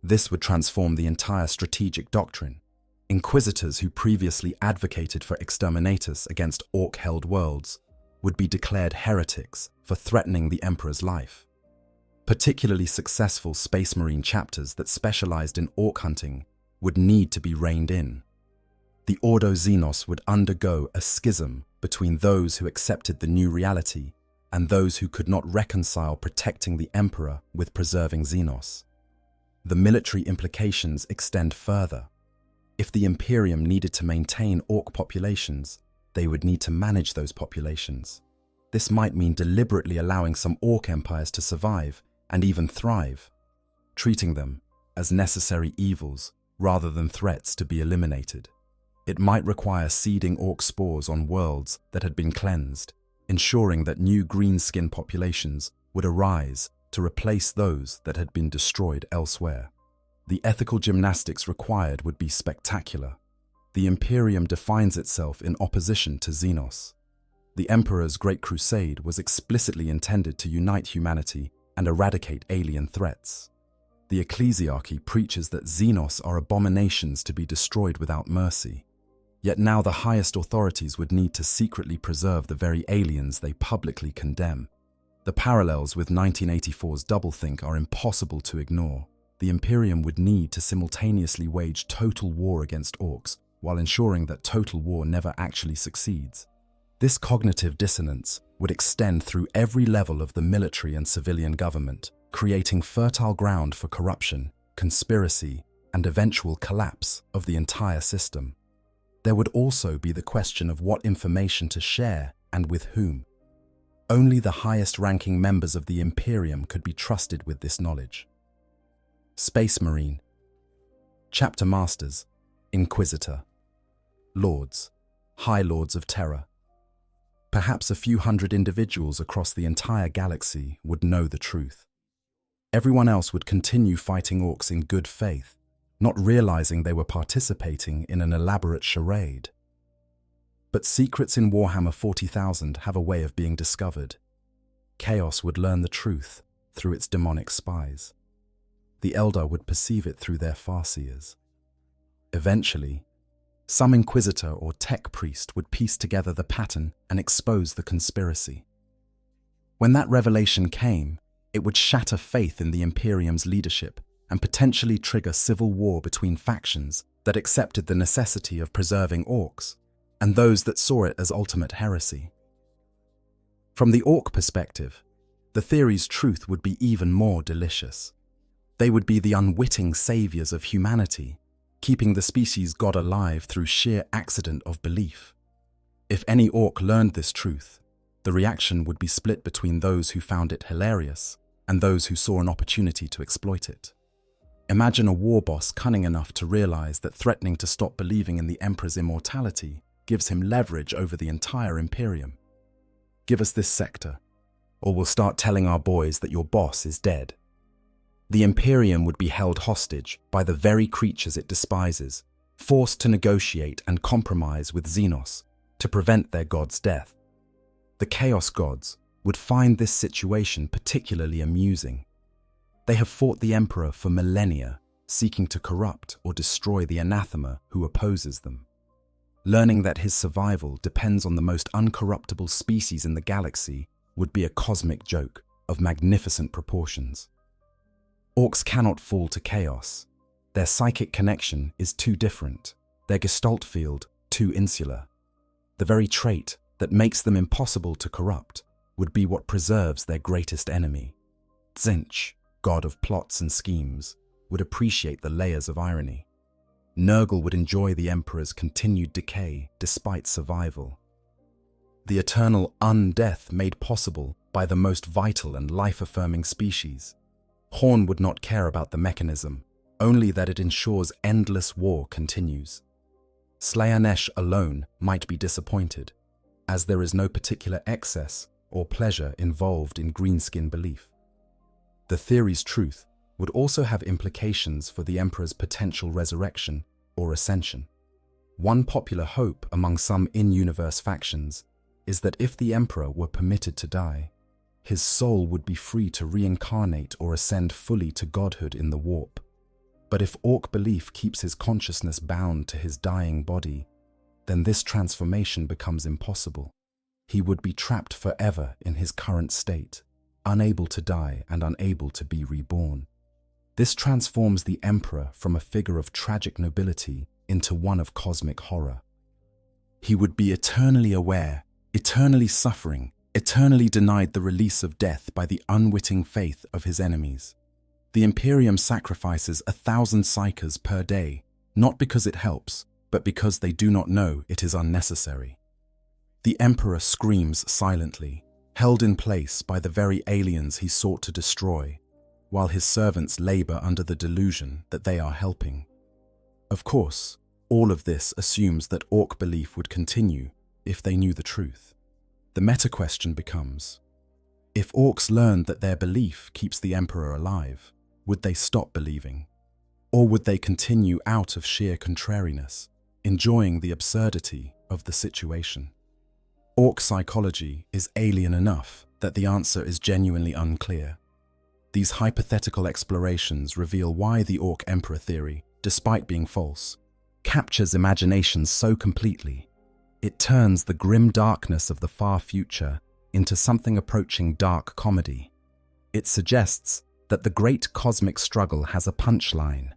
This would transform the entire strategic doctrine. Inquisitors who previously advocated for exterminatus against Orc-held worlds would be declared heretics for threatening the Emperor's life. Particularly successful Space Marine chapters that specialized in Orc hunting would need to be reined in. The Ordo Xenos would undergo a schism between those who accepted the new reality and those who could not reconcile protecting the Emperor with preserving Xenos. The military implications extend further. If the Imperium needed to maintain Orc populations, they would need to manage those populations. This might mean deliberately allowing some Orc empires to survive and even thrive, treating them as necessary evils rather than threats to be eliminated. It might require seeding Orc spores on worlds that had been cleansed, ensuring that new green-skin populations would arise to replace those that had been destroyed elsewhere. The ethical gymnastics required would be spectacular. The Imperium defines itself in opposition to Xenos. The Emperor's Great Crusade was explicitly intended to unite humanity and eradicate alien threats. The ecclesiarchy preaches that Xenos are abominations to be destroyed without mercy. Yet now the highest authorities would need to secretly preserve the very aliens they publicly condemn. The parallels with 1984's Doublethink are impossible to ignore. The Imperium would need to simultaneously wage total war against Orcs while ensuring that total war never actually succeeds. This cognitive dissonance would extend through every level of the military and civilian government, creating fertile ground for corruption, conspiracy, and eventual collapse of the entire system. There would also be the question of what information to share and with whom. Only the highest-ranking members of the Imperium could be trusted with this knowledge. Space Marine. Chapter Masters, Inquisitor, Lords, High Lords of Terror. Perhaps a few hundred individuals across the entire galaxy would know the truth. Everyone else would continue fighting orcs in good faith, not realizing they were participating in an elaborate charade. But secrets in Warhammer 40,000 have a way of being discovered. Chaos would learn the truth through its demonic spies. The Eldar would perceive it through their farseers. Eventually, some inquisitor or tech priest would piece together the pattern and expose the conspiracy. When that revelation came, it would shatter faith in the Imperium's leadership and potentially trigger civil war between factions that accepted the necessity of preserving orcs and those that saw it as ultimate heresy. From the orc perspective, the theory's truth would be even more delicious. They would be the unwitting saviors of humanity, keeping the species god alive through sheer accident of belief. If any orc learned this truth, the reaction would be split between those who found it hilarious and those who saw an opportunity to exploit it. Imagine a war boss cunning enough to realize that threatening to stop believing in the Emperor's immortality gives him leverage over the entire Imperium. Give us this sector, or we'll start telling our boys that your boss is dead. The Imperium would be held hostage by the very creatures it despises, forced to negotiate and compromise with Xenos to prevent their god's death. The Chaos Gods would find this situation particularly amusing. They have fought the Emperor for millennia, seeking to corrupt or destroy the anathema who opposes them. Learning that his survival depends on the most uncorruptible species in the galaxy would be a cosmic joke of magnificent proportions. Orcs cannot fall to chaos. Their psychic connection is too different, their gestalt field too insular. The very trait that makes them impossible to corrupt would be what preserves their greatest enemy. Tzeentch, god of plots and schemes, would appreciate the layers of irony. Nurgle would enjoy the Emperor's continued decay despite survival. The eternal undeath made possible by the most vital and life-affirming species. Horn would not care about the mechanism, only that it ensures endless war continues. Slaanesh alone might be disappointed, as there is no particular excess or pleasure involved in greenskin belief. The theory's truth would also have implications for the Emperor's potential resurrection or ascension. One popular hope among some in-universe factions is that if the Emperor were permitted to die, his soul would be free to reincarnate or ascend fully to godhood in the warp. But if orc belief keeps his consciousness bound to his dying body, then this transformation becomes impossible. He would be trapped forever in his current state, unable to die and unable to be reborn. This transforms the Emperor from a figure of tragic nobility into one of cosmic horror. He would be eternally aware, eternally suffering, eternally denied the release of death by the unwitting faith of his enemies. The Imperium sacrifices 1,000 psykers per day, not because it helps, but because they do not know it is unnecessary. The Emperor screams silently, held in place by the very aliens he sought to destroy, while his servants labor under the delusion that they are helping. Of course, all of this assumes that orc belief would continue if they knew the truth. The meta-question becomes, if orcs learned that their belief keeps the Emperor alive, would they stop believing? Or would they continue out of sheer contrariness, enjoying the absurdity of the situation? Orc psychology is alien enough that the answer is genuinely unclear. These hypothetical explorations reveal why the Orc Emperor theory, despite being false, captures imagination so completely. It turns the grim darkness of the far future into something approaching dark comedy. It suggests that the great cosmic struggle has a punchline,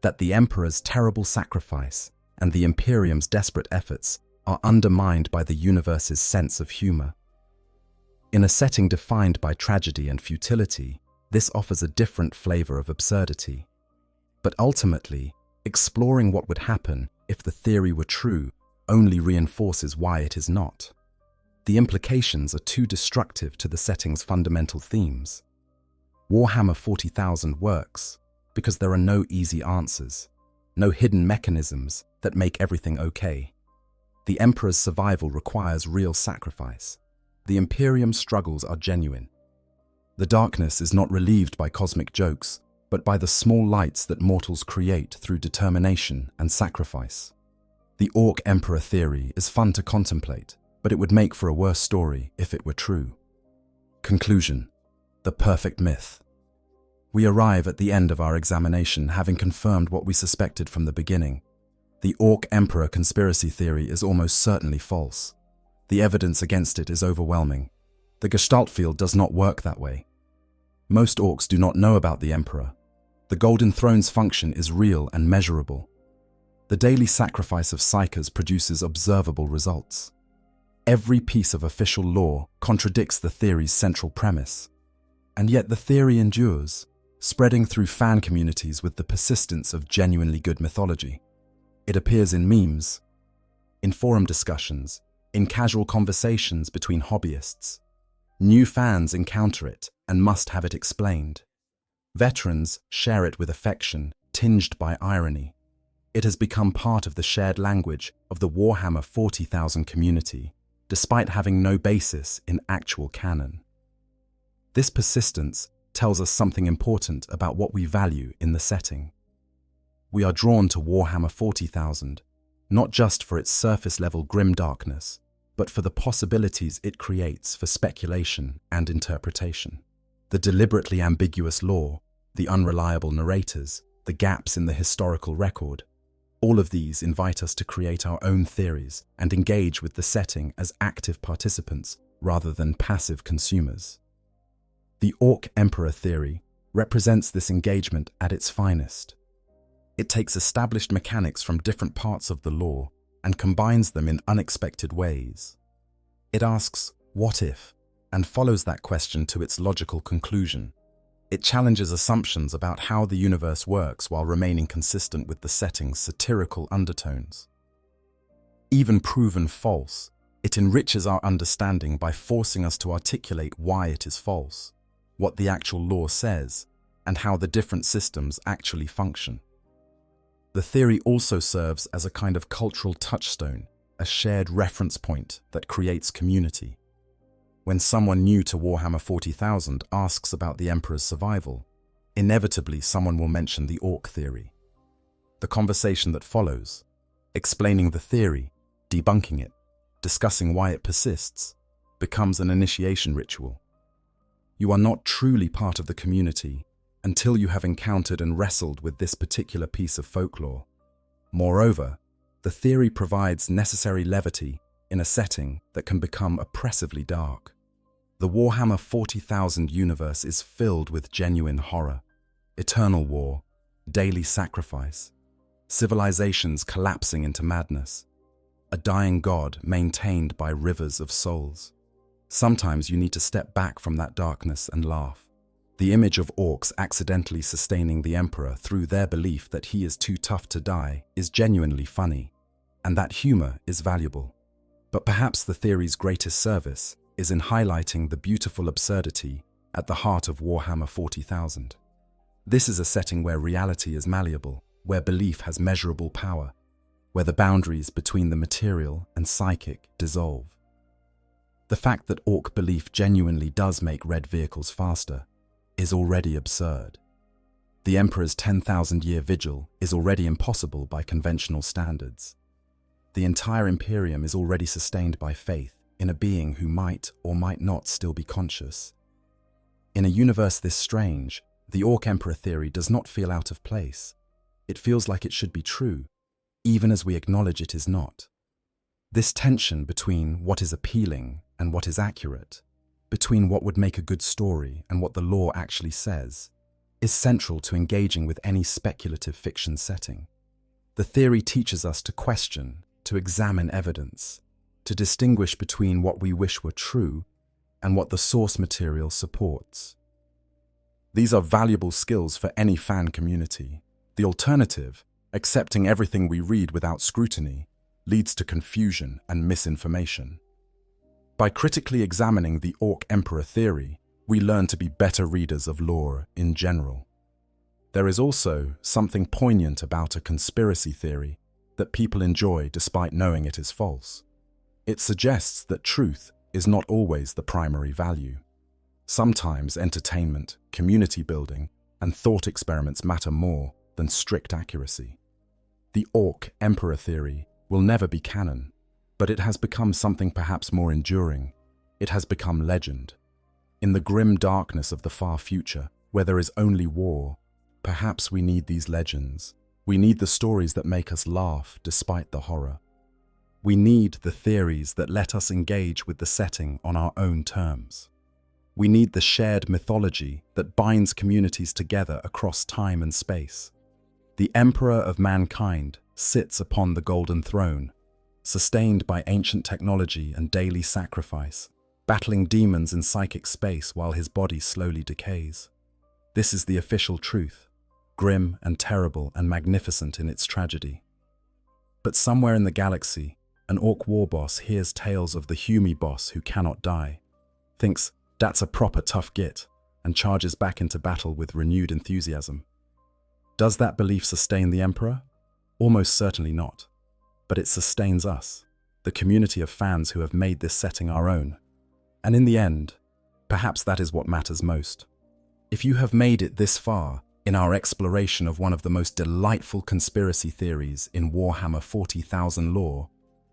that the Emperor's terrible sacrifice and the Imperium's desperate efforts are undermined by the universe's sense of humor. In a setting defined by tragedy and futility, this offers a different flavor of absurdity. But ultimately, exploring what would happen if the theory were true only reinforces why it is not. the implications are too destructive to the setting's fundamental themes. Warhammer 40,000 works because there are no easy answers, no hidden mechanisms that make everything okay. The Emperor's survival requires real sacrifice. The Imperium's struggles are genuine. The darkness is not relieved by cosmic jokes, but by the small lights that mortals create through determination and sacrifice. The Orc Emperor theory is fun to contemplate, but it would make for a worse story if it were true. Conclusion: the perfect myth. We arrive at the end of our examination having confirmed what we suspected from the beginning. The Orc Emperor conspiracy theory is almost certainly false. The evidence against it is overwhelming. The Gestalt field does not work that way. Most orcs do not know about the Emperor. The Golden Throne's function is real and measurable. The daily sacrifice of psychers produces observable results. Every piece of official lore contradicts the theory's central premise. And yet the theory endures, spreading through fan communities with the persistence of genuinely good mythology. It appears in memes, in forum discussions, in casual conversations between hobbyists. New fans encounter it and must have it explained. Veterans share it with affection, tinged by irony. It has become part of the shared language of the Warhammer 40,000 community, despite having no basis in actual canon. This persistence tells us something important about what we value in the setting. We are drawn to Warhammer 40,000, not just for its surface-level grimdarkness, but for the possibilities it creates for speculation and interpretation. The deliberately ambiguous lore, the unreliable narrators, the gaps in the historical record, all of these invite us to create our own theories and engage with the setting as active participants rather than passive consumers. The Orc Emperor theory represents this engagement at its finest. It takes established mechanics from different parts of the lore and combines them in unexpected ways. It asks, what if, and follows that question to its logical conclusion. It challenges assumptions about how the universe works while remaining consistent with the setting's satirical undertones. Even proven false, it enriches our understanding by forcing us to articulate why it is false, what the actual lore says, and how the different systems actually function. The theory also serves as a kind of cultural touchstone, a shared reference point that creates community. When someone new to Warhammer 40,000 asks about the Emperor's survival, inevitably someone will mention the Orc theory. The conversation that follows, explaining the theory, debunking it, discussing why it persists, becomes an initiation ritual. You are not truly part of the community until you have encountered and wrestled with this particular piece of folklore. Moreover, the theory provides necessary levity in a setting that can become oppressively dark. The Warhammer 40,000 universe is filled with genuine horror, eternal war, daily sacrifice, civilizations collapsing into madness, a dying god maintained by rivers of souls. Sometimes you need to step back from that darkness and laugh. The image of orcs accidentally sustaining the Emperor through their belief that he is too tough to die is genuinely funny, and that humor is valuable. But perhaps the theory's greatest service is in highlighting the beautiful absurdity at the heart of Warhammer 40,000. This is a setting where reality is malleable, where belief has measurable power, where the boundaries between the material and psychic dissolve. The fact that orc belief genuinely does make red vehicles faster is already absurd. The Emperor's 10,000-year vigil is already impossible by conventional standards. The entire Imperium is already sustained by faith in a being who might or might not still be conscious. In a universe this strange, the Orc Emperor theory does not feel out of place. It feels like it should be true, even as we acknowledge it is not. This tension between what is appealing and what is accurate, between what would make a good story and what the lore actually says, is central to engaging with any speculative fiction setting. The theory teaches us to question, to examine evidence, to distinguish between what we wish were true and what the source material supports. These are valuable skills for any fan community. The alternative, accepting everything we read without scrutiny, leads to confusion and misinformation. By critically examining the Orc Emperor theory, we learn to be better readers of lore in general. There is also something poignant about a conspiracy theory that people enjoy despite knowing it is false. It suggests that truth is not always the primary value. Sometimes entertainment, community building, and thought experiments matter more than strict accuracy. The Orc Emperor theory will never be canon, but it has become something perhaps more enduring. It has become legend. In the grim darkness of the far future, where there is only war, perhaps we need these legends. We need the stories that make us laugh despite the horror. We need the theories that let us engage with the setting on our own terms. We need the shared mythology that binds communities together across time and space. The Emperor of mankind sits upon the golden throne, sustained by ancient technology and daily sacrifice, battling demons in psychic space while his body slowly decays. This is the official truth, grim and terrible and magnificent in its tragedy. But somewhere in the galaxy, an Orc war boss hears tales of the Humi boss who cannot die, thinks that's a proper tough git, and charges back into battle with renewed enthusiasm. Does that belief sustain the Emperor? Almost certainly not. But it sustains us, the community of fans who have made this setting our own. And in the end, perhaps that is what matters most. If you have made it this far in our exploration of one of the most delightful conspiracy theories in Warhammer 40,000 lore,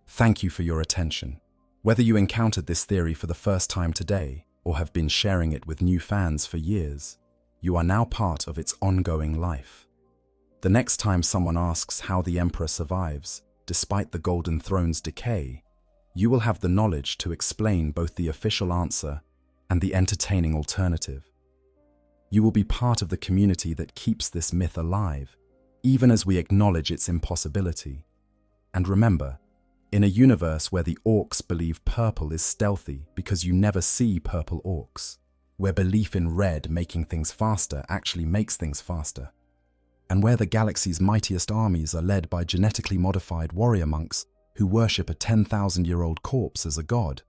thank you for your attention. Whether you encountered this theory for the first time today, or have been sharing it with new fans for years, you are now part of its ongoing life. The next time someone asks how the Emperor survives, despite the Golden Throne's decay, you will have the knowledge to explain both the official answer and the entertaining alternative. You will be part of the community that keeps this myth alive, even as we acknowledge its impossibility. And remember, in a universe where the orcs believe purple is stealthy because you never see purple orcs, where belief in red making things faster actually makes things faster, and where the galaxy's mightiest armies are led by genetically modified warrior monks who worship a 10,000-year-old corpse as a god,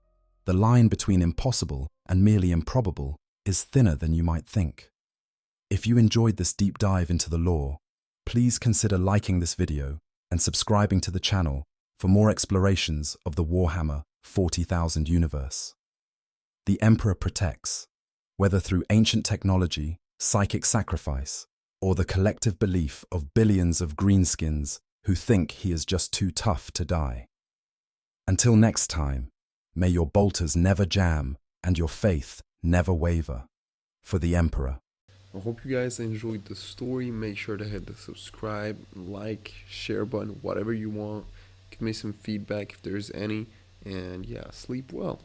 the line between impossible and merely improbable is thinner than you might think. If you enjoyed this deep dive into the lore, please consider liking this video and subscribing to the channel for more explorations of the Warhammer 40,000 universe. The Emperor protects, whether through ancient technology, psychic sacrifice, or the collective belief of billions of greenskins who think he is just too tough to die. Until next time, may your bolters never jam and your faith never waver. For the Emperor. I hope you guys enjoyed the story. Make sure to hit the subscribe, like, share button, whatever you want. Give me some feedback if there's any. And yeah, sleep well.